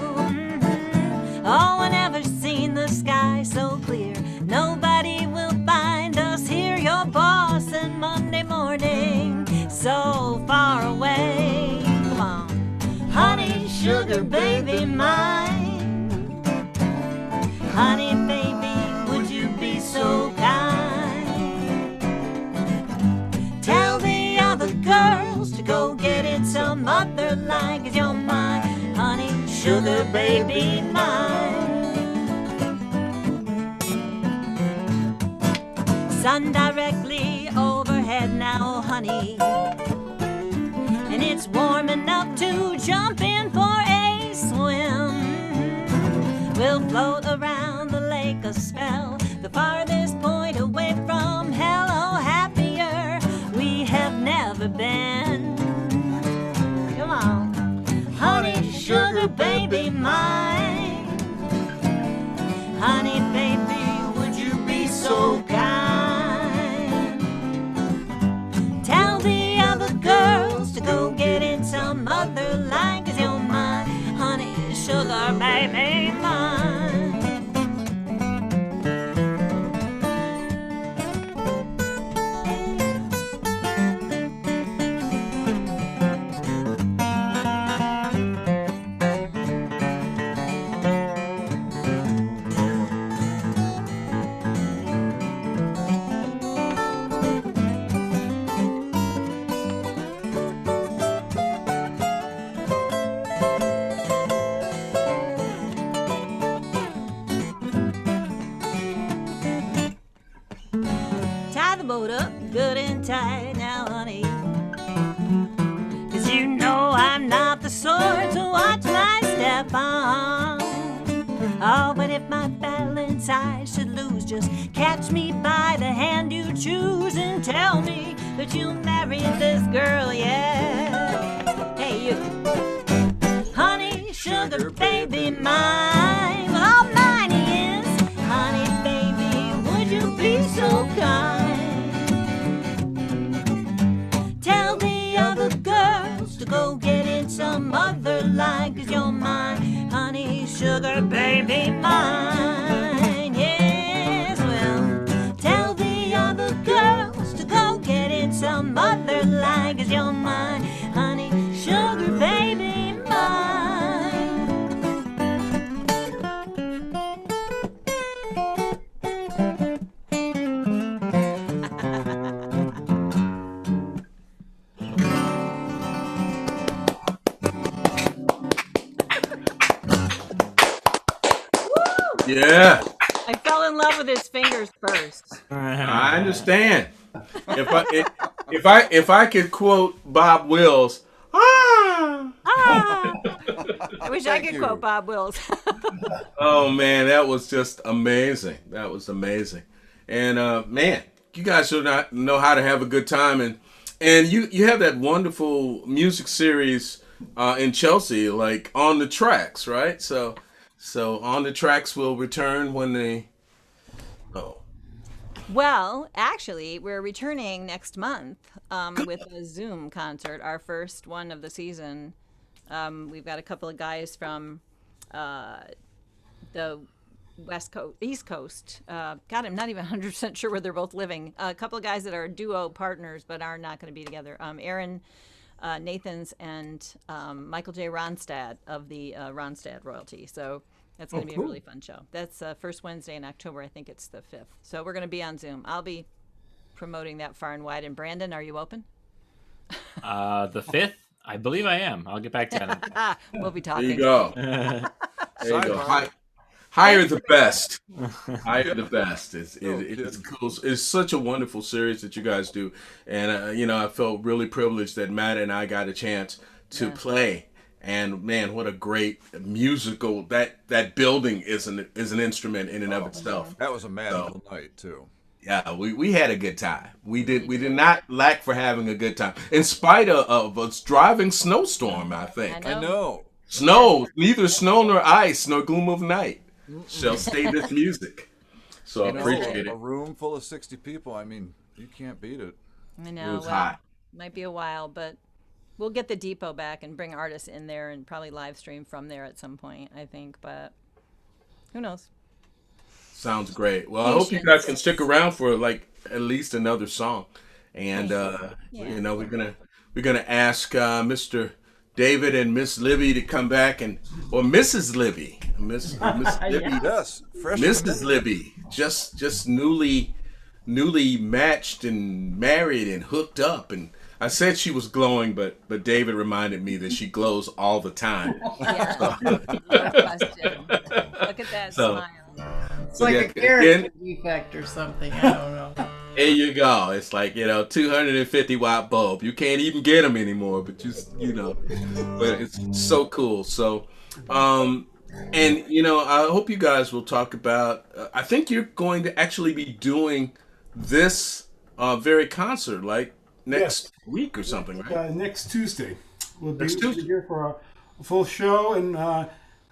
Oh, I never seen the sky so clear. Nobody will find us here. Your boss and Monday morning so far away. Come on, honey, sugar, baby mine. Honey, baby, would you be so kind? Tell the other girls to go get it some other line, 'cause you're my honey, sugar, baby mine. Sun directly overhead now, honey, and it's warm enough to jump in for a swim. We'll float around the lake a spell, the farthest point away from hell. Oh, happier we have never been. Come on, honey, sugar, baby mine. Honey, baby, would you be so kind? Tell the other girls to go get in some other line, 'cause you're my honey, sugar, baby mine. elbowed up good and tight now, honey. 'Cause you know I'm not the sort to watch my step on. Oh, but if my balance I should lose, just catch me by the hand you choose and tell me that you'll marry this girl, yeah. Hey, you. Honey, sugar, baby, mine. Well, all mine he is. Honey, baby, would you be so kind? Tell the other girls to go get in some other line, 'cause you're mine, honey, sugar, baby, mine. Yes, well, tell the other girls to go get in some other line, 'cause you're mine, honey, sugar, baby, mine. Yeah, I fell in love with his fingers first. I understand. If I could quote Bob Wills, I wish I Thank could you. quote Bob Wills. oh man, that was just amazing. That was amazing. And man, you guys should not know how to have a good time. And you have that wonderful music series in Chelsea, like On the Tracks, right? So On the Tracks will return when they. Oh. Well, actually, we're returning next month with a Zoom concert, our first one of the season. We've got a couple of guys from the West Coast, East Coast. God, I'm not even 100% sure where they're both living. A couple of guys that are duo partners but are not going to be together. Aaron Nathans and Michael J. Ronstadt of the Ronstadt royalty. So that's going to be a really fun show. That's first Wednesday in October. I think it's the 5th. So we're going to be on Zoom. I'll be promoting that far and wide. And Brandon, are you open? The 5th? I believe I am. I'll get back to that. We'll be There talking. you go. There you go. Hire the best. Hire the best. It's cool. It's such a wonderful series that you guys do, and I felt really privileged that Matt and I got a chance to play. And man, what a great musical! That building is an instrument in and of itself. That was a magical night too. Yeah, we had a good time. We did not lack for having a good time, in spite of a driving snowstorm. I think. I know. Snow, neither snow nor ice nor gloom of night shall stay this music. So I appreciate A it. room full of 60 people. I mean, you can't beat it. I It know. was Well, hot. might be a while, but we'll get the depot back and bring artists in there and probably live stream from there at some point, I think. But who knows? Sounds great. Well, I hope you guys can stick around for like at least another song, and we're gonna ask Mr. David and Miss Libby to come back or Mrs. Libby, Miss Libby, Yes, fresh. Mrs. Libby, just newly matched and married and hooked up. And I said she was glowing, but David reminded me that she glows all the time. Yeah. No question. Look at that smile. It's like a character defect or something. I don't know. There you go. It's like 250 watt bulb. You can't even get them anymore, but but it's so cool. So, I hope you guys will talk about. I think you're going to actually be doing this very concert like next week or something, right? Next Tuesday. We'll be Next Tuesday. here for a full show and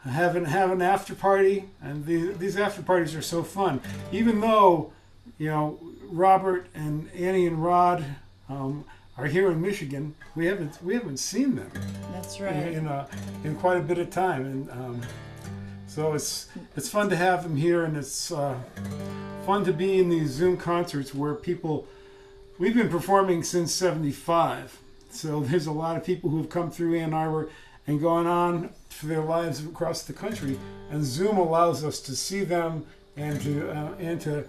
have an after party. And these after parties are so fun. Even though, Robert and Annie and Rod are here in Michigan, we haven't seen them That's right. in quite a bit of time, and so it's fun to have them here, and it's fun to be in these Zoom concerts where we've been performing since '75, so there's a lot of people who have come through Ann Arbor and gone on for their lives across the country, and Zoom allows us to see them and to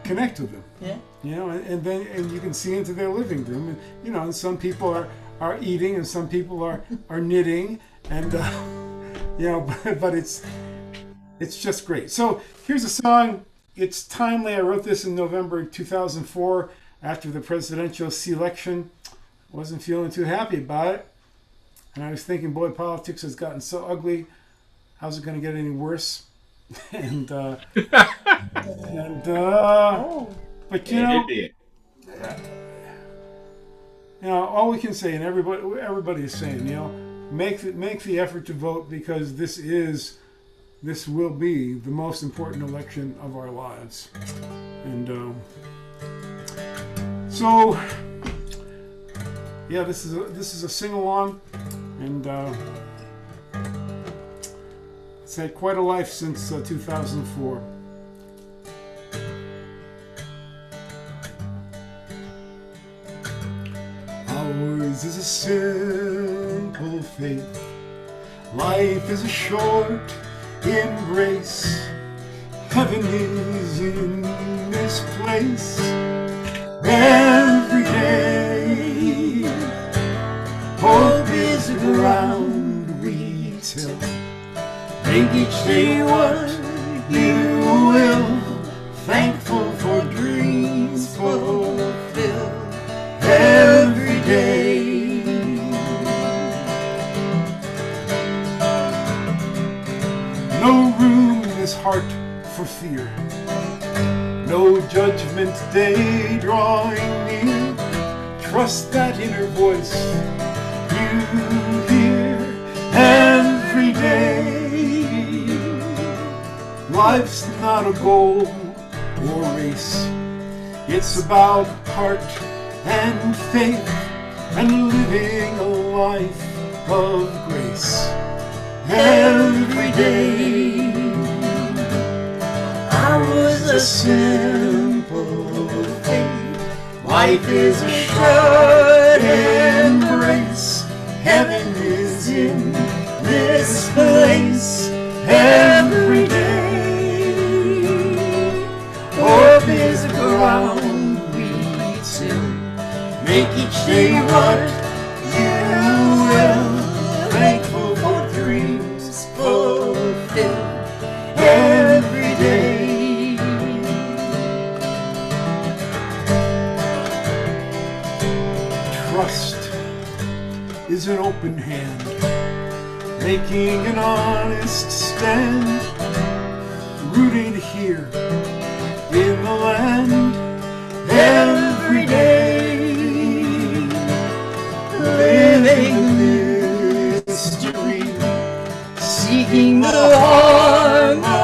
connect with them. Yeah. And you can see into their living room, and some people are eating and some people are knitting, and but it's just great. So here's a song it's timely. I wrote this in November 2004 after the presidential election. Wasn't feeling too happy about it. And I was thinking, boy, politics has gotten so ugly. How's it going to get any worse? and but all we can say, and everybody is saying, make the effort to vote, because this will be the most important election of our lives. And so, yeah, this is a sing along, and it's had quite a life since 2004. Ours is a simple faith. Life is a short embrace. Heaven is in this place every day. Hope is the ground we till. Make each day what you will. Thankful for dreams fulfilled every day. No room in his heart for fear. No judgment day drawing near. Trust that inner voice you hear every day. Life's not a goal or race. It's about heart and faith and living a life of grace every day. Ours a simple faith. Life is a short embrace. Heaven is in this place every day. Hope is the ground we till. Make each day what you will. Thankful for dreams fulfilled every day. Trust is an open hand, making an honest stand, rooted here in the land every day. Living mystery, seeking the harmony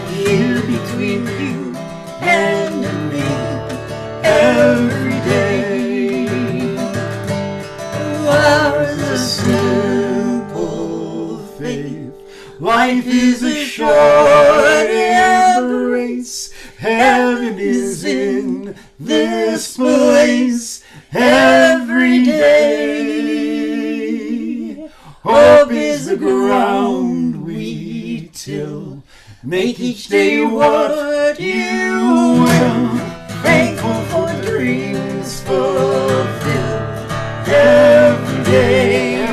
here between you and me every day. Ours a simple faith. Life is a short embrace. Heaven is in this place every day. Hope is the ground we till. Make each day what you will. Thankful for dreams fulfilled every day.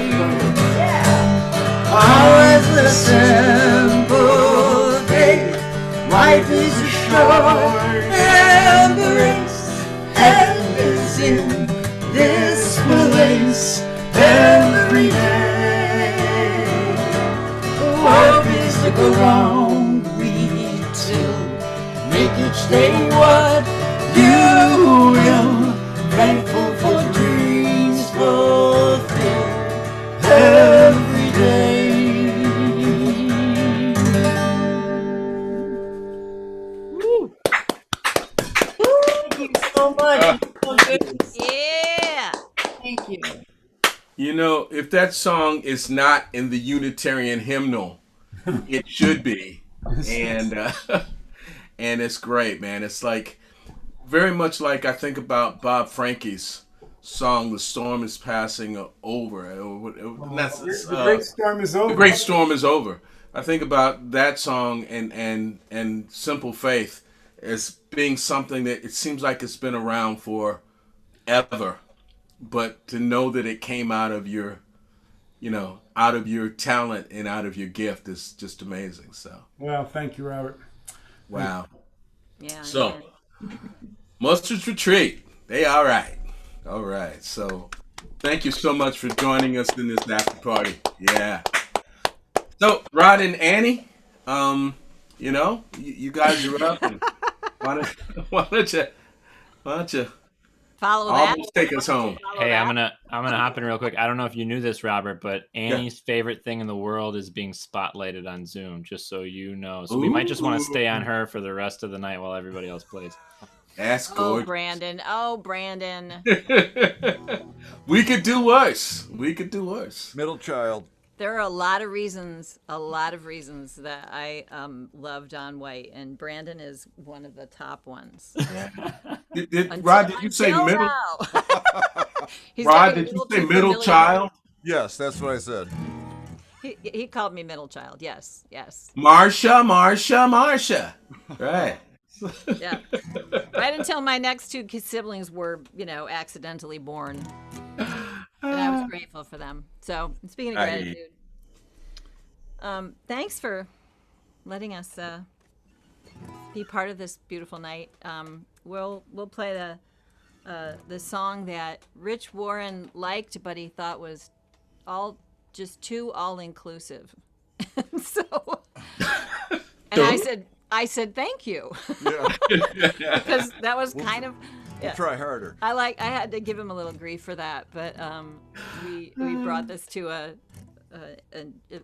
Ours the simple faith. Life is a short embrace. Heaven is in this place every day. Hope is the ground we till. Make each day what you will. Thankful for dreams fulfilled every day. Thank you so much. So good. Yeah. Thank you. You know, if that song is not in the Unitarian hymnal, it should be. And and it's great, man. It's like very much like I think about Bob Frankie's song "The Storm Is Passing Over." The great storm is over. The Great Storm Is Over. I think about that song and Simple Faith as being something that it seems like it's been around for ever, but to know that it came out of your, talent and out of your gift is just amazing. So, Well, thank you, Robert. Wow. Yeah. So, Mustard's Retreat. They all right. All right. So, thank you so much for joining us in this after party. Yeah. So, Rod and Annie, you guys are up. And why don't you Follow that. almost take us home? Hey, I'm gonna hop in real quick. I don't know if you knew this, Robert, but Annie's favorite thing in the world is being spotlighted on Zoom. Just so you know, so we might just want to stay on her for the rest of the night while everybody else plays. That's good. Oh, Brandon. Oh, Brandon. We could do worse. Middle child. There are a lot of reasons that I love Don White, and Brandon is one of the top ones. Rod, did you say middle? Rod, did you say middle child? Yes, that's what I said. He called me middle child. Yes. Marsha. Right. Yeah. Right until my next two siblings were, accidentally born. And I was grateful for them. So, speaking of gratitude, thanks for letting us be part of this beautiful night. We'll play the song that Rich Warren liked, but he thought was just too all inclusive. So, and I said thank you. Yeah. Because that was kind of. We'll try harder. I had to give him a little grief for that, but we brought this to a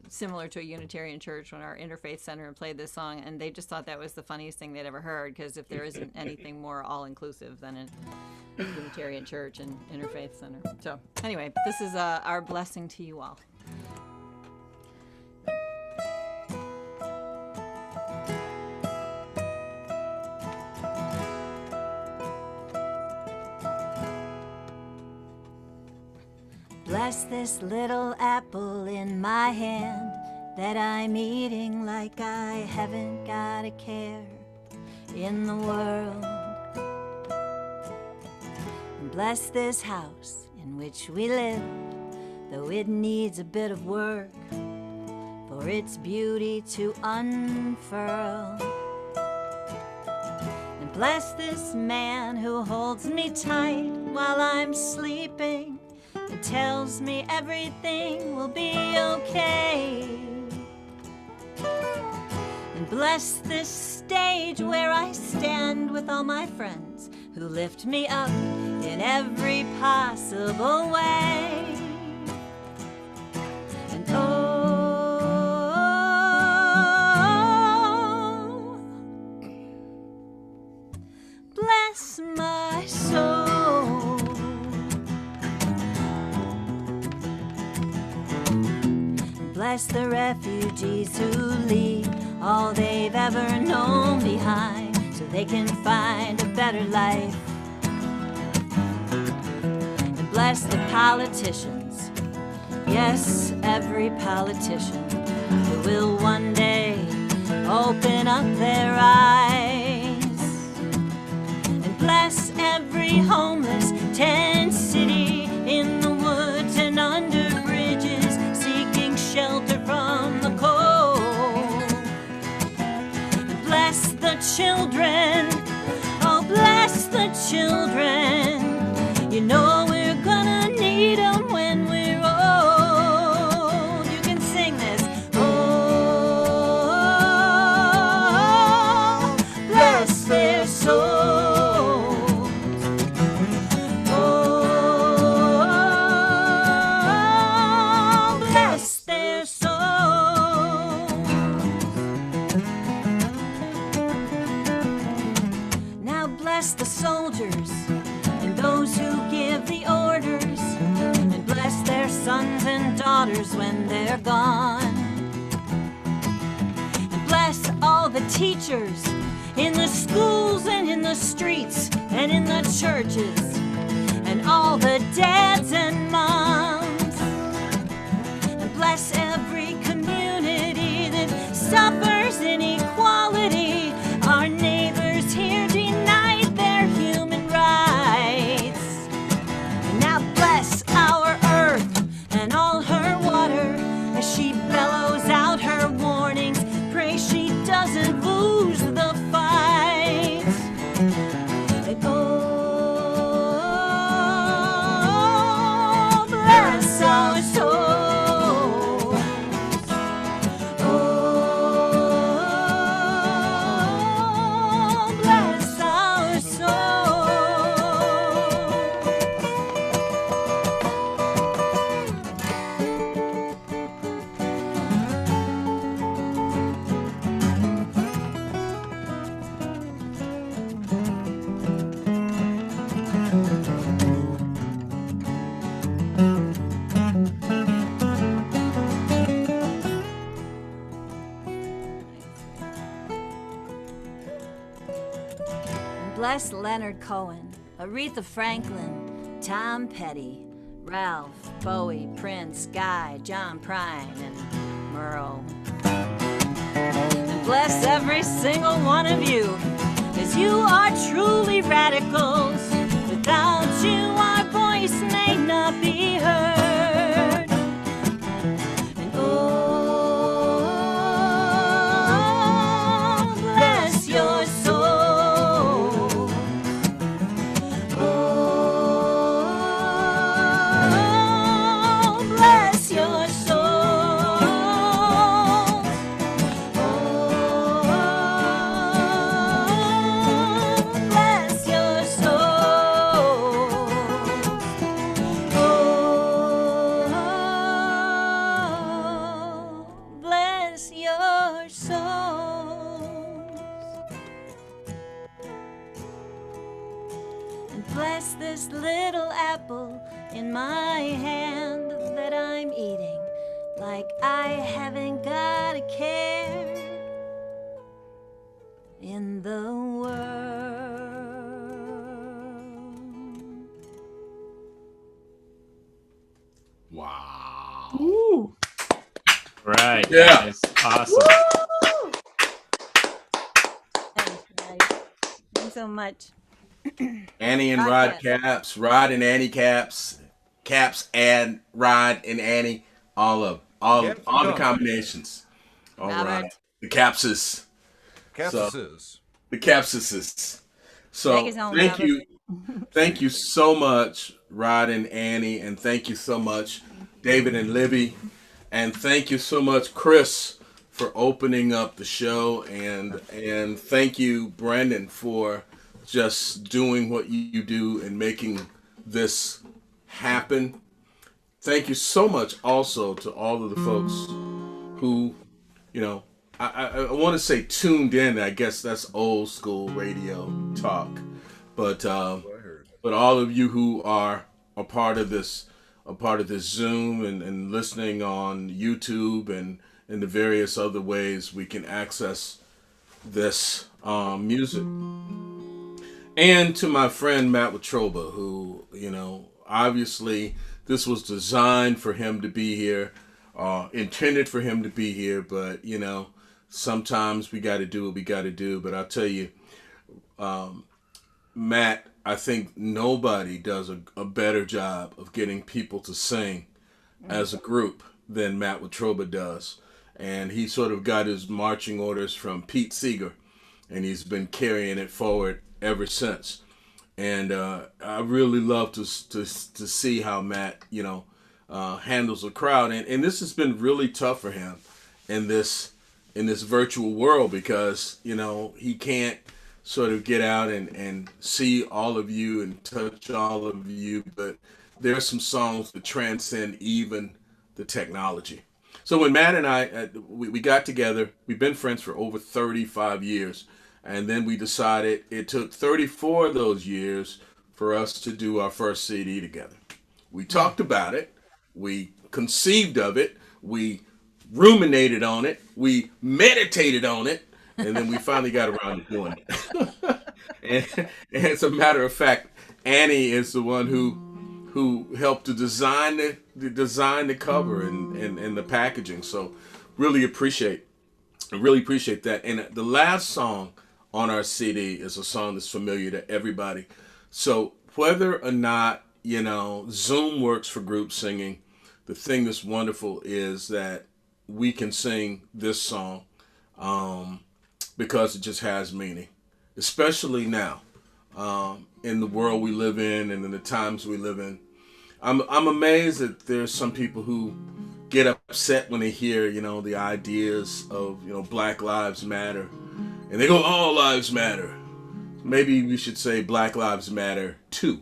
similar to a Unitarian church when our Interfaith Center played this song, and they just thought that was the funniest thing they'd ever heard, because if there isn't anything more all-inclusive than a Unitarian church and Interfaith Center. So anyway, this is our blessing to you all. Bless this little apple in my hand that I'm eating like I haven't got a care in the world. And bless this house in which we live, though it needs a bit of work for its beauty to unfurl. And bless this man who holds me tight while I'm sleeping and tells me everything will be okay. And bless this stage where I stand with all my friends who lift me up in every possible way. And oh, bless my soul. Bless the refugees who leave all they've ever known behind so they can find a better life. And bless the politicians, yes, every politician who will one day open up their eyes. And bless every homeless tent city in the woods and under bridges shelter from the cold. Bless the children, oh bless the children. You know we're gonna need them when we're old. You can sing this. Oh, bless their souls. Oh, bless their souls. Now bless the soldiers and those who give the orders, and bless their sons and daughters when they're gone. And bless all the teachers in the schools and in the streets and in the churches, and all the dads and moms. And bless every community that suffers inequality. Our neighbors here denied their human rights. And now bless our earth and all her water as she bellows out her warnings. Pray she doesn't lose the fight. bless Leonard Cohen, Aretha Franklin, Tom Petty, Ralph, Bowie, Prince, Guy, John Prine, and Merle. And bless every single one of you, 'cause you are truly radicals. Without you, our voice may not be heard. And oh, bless your soul. Oh, bless your soul. Oh, bless your soul. Oh, bless your souls. And bless this little apple in my hand that I'm eating, like I haven't got a care in the world. Wow. Right. Yeah. Guys. Awesome. Thanks, guys. Thanks so much. Annie and Rod Rod Caps. Caps, Rod and Annie Caps, Caps and Rod and Annie, all Caps the and combinations. All Robert. right, the Capses, Cassis. the Capses. So Take us home, thank Robert. you, thank you so much, Rod and Annie, and thank you so much, David and Libby, and thank you so much, Chris, for opening up the show, and thank you, Brandon, for just doing what you do and making this happen. Thank you so much also to all of the folks who, you know, I want to say tuned in. I guess that's old school radio talk, but all of you who are a part of this Zoom and listening on YouTube and in the various other ways we can access this music. And to my friend Matt Watroba, who, you know, obviously this was designed for him to be here, intended for him to be here, but, you know, sometimes we got to do what we got to do. But I'll tell you, Matt, I think nobody does a better job of getting people to sing as a group than Matt Watroba does. And he sort of got his marching orders from Pete Seeger, and he's been carrying it forward ever since. And I really love to see how Matt, you know, handles a crowd. And this has been really tough for him in this virtual world, because, you know, he can't sort of get out and see all of you and touch all of you. But there are some songs that transcend even the technology. So when Matt and I, we got together, we've been friends for over 35 years. And then we decided it took 34 of those years for us to do our first CD together. We talked about it. We conceived of it. We ruminated on it. We meditated on it. And then we finally got around to doing it. and as a matter of fact, Annie is the one who helped to design the cover and the packaging. So really appreciate that. And the last song on our CD is a song that's familiar to everybody. So whether or not, you know, Zoom works for group singing, the thing that's wonderful is that we can sing this song because it just has meaning, especially now in the world we live in and in the times we live in. I'm amazed that there's some people who get upset when they hear, you know, the ideas of, you know, Black Lives Matter. And they go, all lives matter. Maybe we should say Black Lives Matter too.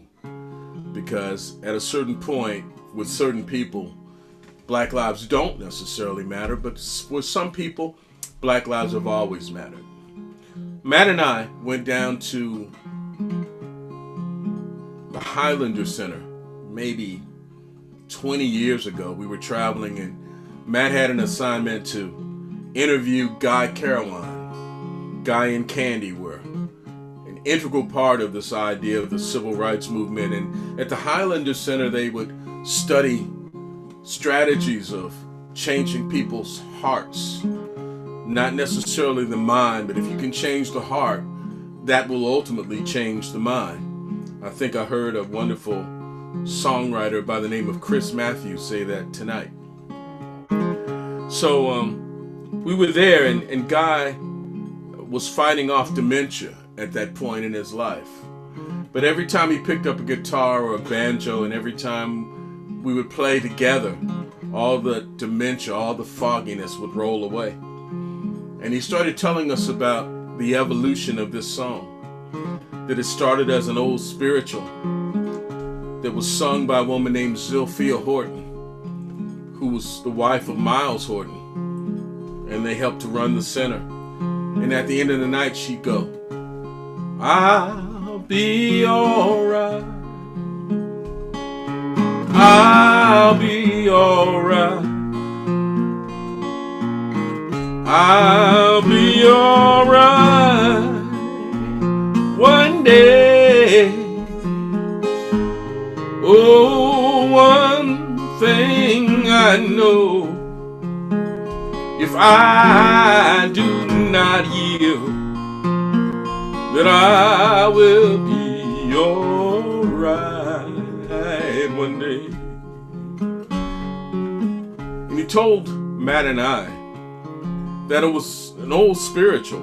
Because at a certain point, with certain people, Black lives don't necessarily matter. But for some people, Black lives have always mattered. Matt and I went down to the Highlander Center maybe 20 years ago. We were traveling and Matt had an assignment to interview Guy Caroline. Guy and Candy were. And integral part of this idea of the civil rights movement. And at the Highlander Center, they would study strategies of changing people's hearts. Not necessarily the mind, but if you can change the heart, that will ultimately change the mind. I think I heard a wonderful songwriter by the name of Chris Matthews say that tonight. So we were there, and Guy was fighting off dementia at that point in his life. But every time he picked up a guitar or a banjo, and every time we would play together, all the dementia, all the fogginess would roll away. And he started telling us about the evolution of this song, that it started as an old spiritual that was sung by a woman named Zilphia Horton, who was the wife of Miles Horton, and they helped to run the center. And at the end of the night, she'd go, "I'll be alright, I'll be alright, I'll be alright one day. Oh, one thing I know, if I do not yield, that I will be alright one day." And he told Matt and I that it was an old spiritual,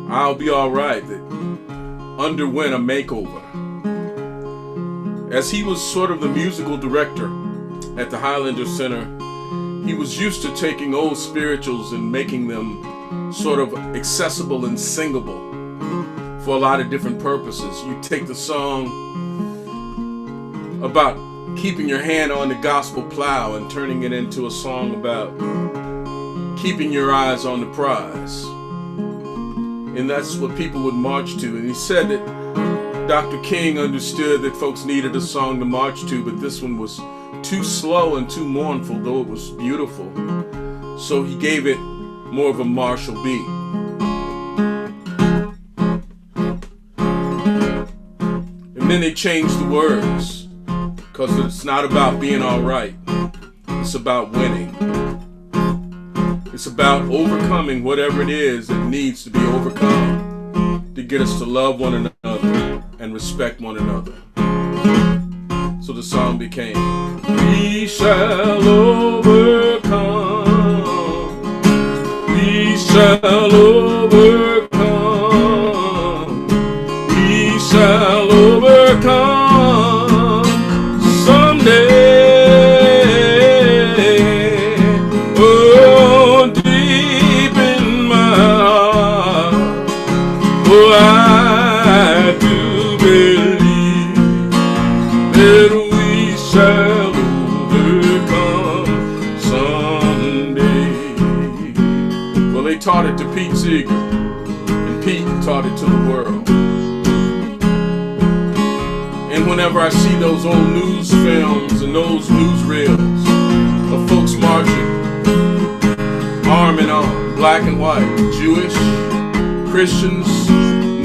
"I'll be alright," that underwent a makeover. As he was sort of the musical director at the Highlander Center, he was used to taking old spirituals and making them sort of accessible and singable for a lot of different purposes. You take the song about keeping your hand on the gospel plow and turning it into a song about keeping your eyes on the prize. And that's what people would march to. And he said that Dr. King understood that folks needed a song to march to, but this one was too slow and too mournful, though it was beautiful. So he gave it more of a martial beat. And then they changed the words, because it's not about being all right. It's about winning. It's about overcoming whatever it is that needs to be overcome to get us to love one another and respect one another. So the song became, "We shall overcome, we shall overcome, we shall overcome someday. Oh, deep in my heart, oh, I do believe that we shall overcome someday." Well, they taught it to Pete Seeger, and Pete taught it to the world. And whenever I see those old news films and those newsreels of folks marching, arm in arm, black and white, Jewish, Christians,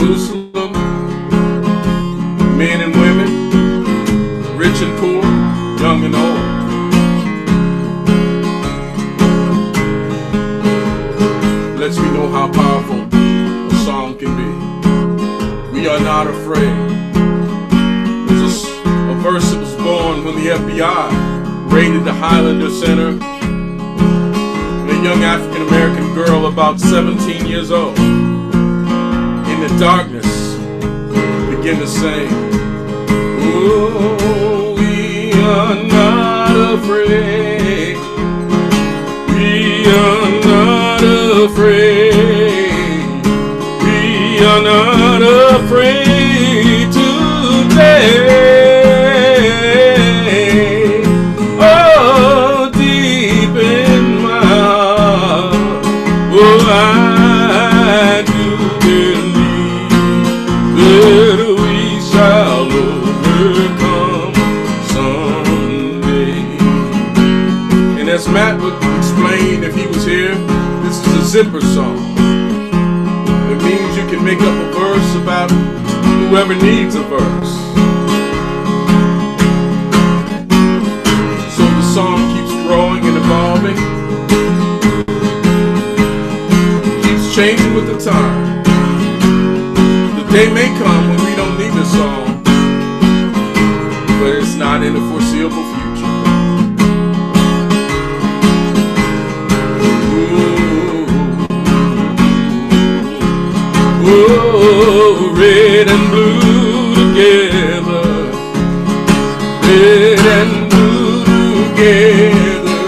Muslim, men and women, rich and poor, young and old, lets me know how powerful a song can be. We are not afraid. There's a verse that was born when the FBI raided the Highlander Center. A young African-American girl about 17 years old, in the darkness, began to sing, "Oh, we are not afraid, we are not afraid, we are not afraid today. Oh, deep in my heart, oh, I do believe that we shall overcome someday." And as Matt would explain if he was here, this is a zipper song. It means you can make up a verse about whoever needs a verse. So the song keeps growing and evolving, keeps changing with the time. The day may come when we don't need this song, but it's not in the foreseeable future. Oh, red and blue together, red and blue together,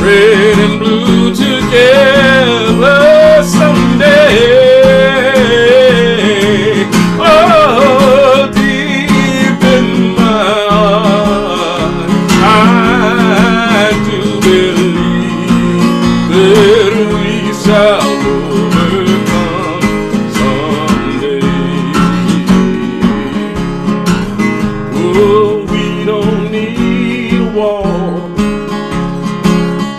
red and blue together someday. Oh, deep in my heart, I do believe that we shall overcome someday. Oh, we don't need a wall.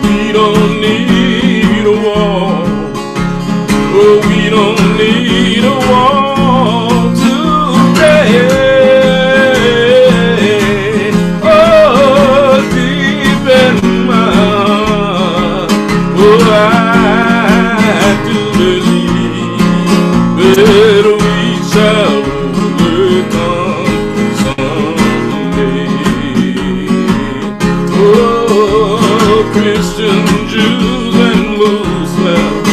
We don't need a wall. Oh, we don't need a wall today. Oh, deep in my heart, oh, I do believe that we shall overcome someday. Oh, Christian Jews and Muslims.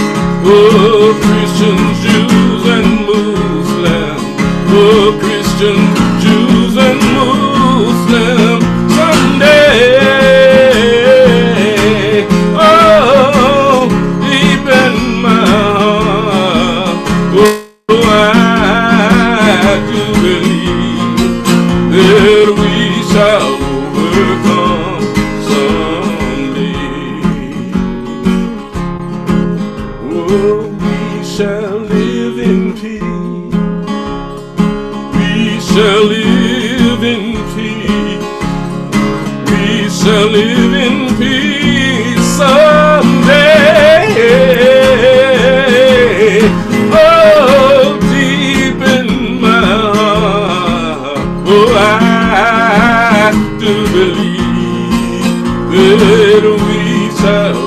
Oh, Christian Jews and Muslims. Oh, Christian Jews and Muslims someday. Oh, deep in my heart, oh, I do believe that we shall overcome someday. Oh, we shall live in peace. We shall live in peace. We shall live in peace someday. Oh, deep in my heart, oh, I do believe that we shall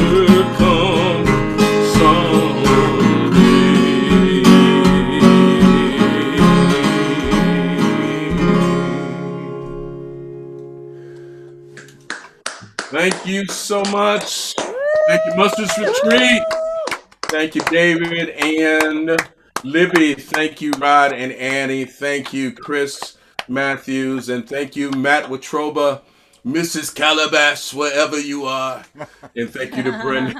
overcome someday. Thank you so much. Thank you, Mustard's Retreat. Thank you, David and Libby. Thank you, Rod and Annie. Thank you, Chris Matthews. And thank you, Matt Watroba, Mrs. Calabash, wherever you are. And thank you to Brendan.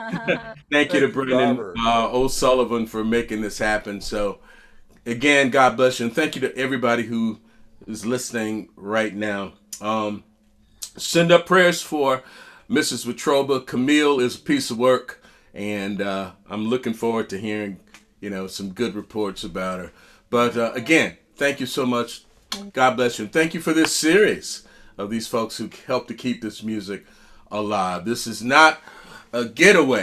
Thank you to Brendan O'Sullivan for making this happen. So, again, God bless you. And thank you to everybody who is listening right now. Send up prayers for Mrs. Watroba. Camille is a piece of work. And I'm looking forward to hearing, some good reports about her. But again, thank you so much. God bless you. And thank you for this series of these folks who help to keep this music alive. This is not a getaway.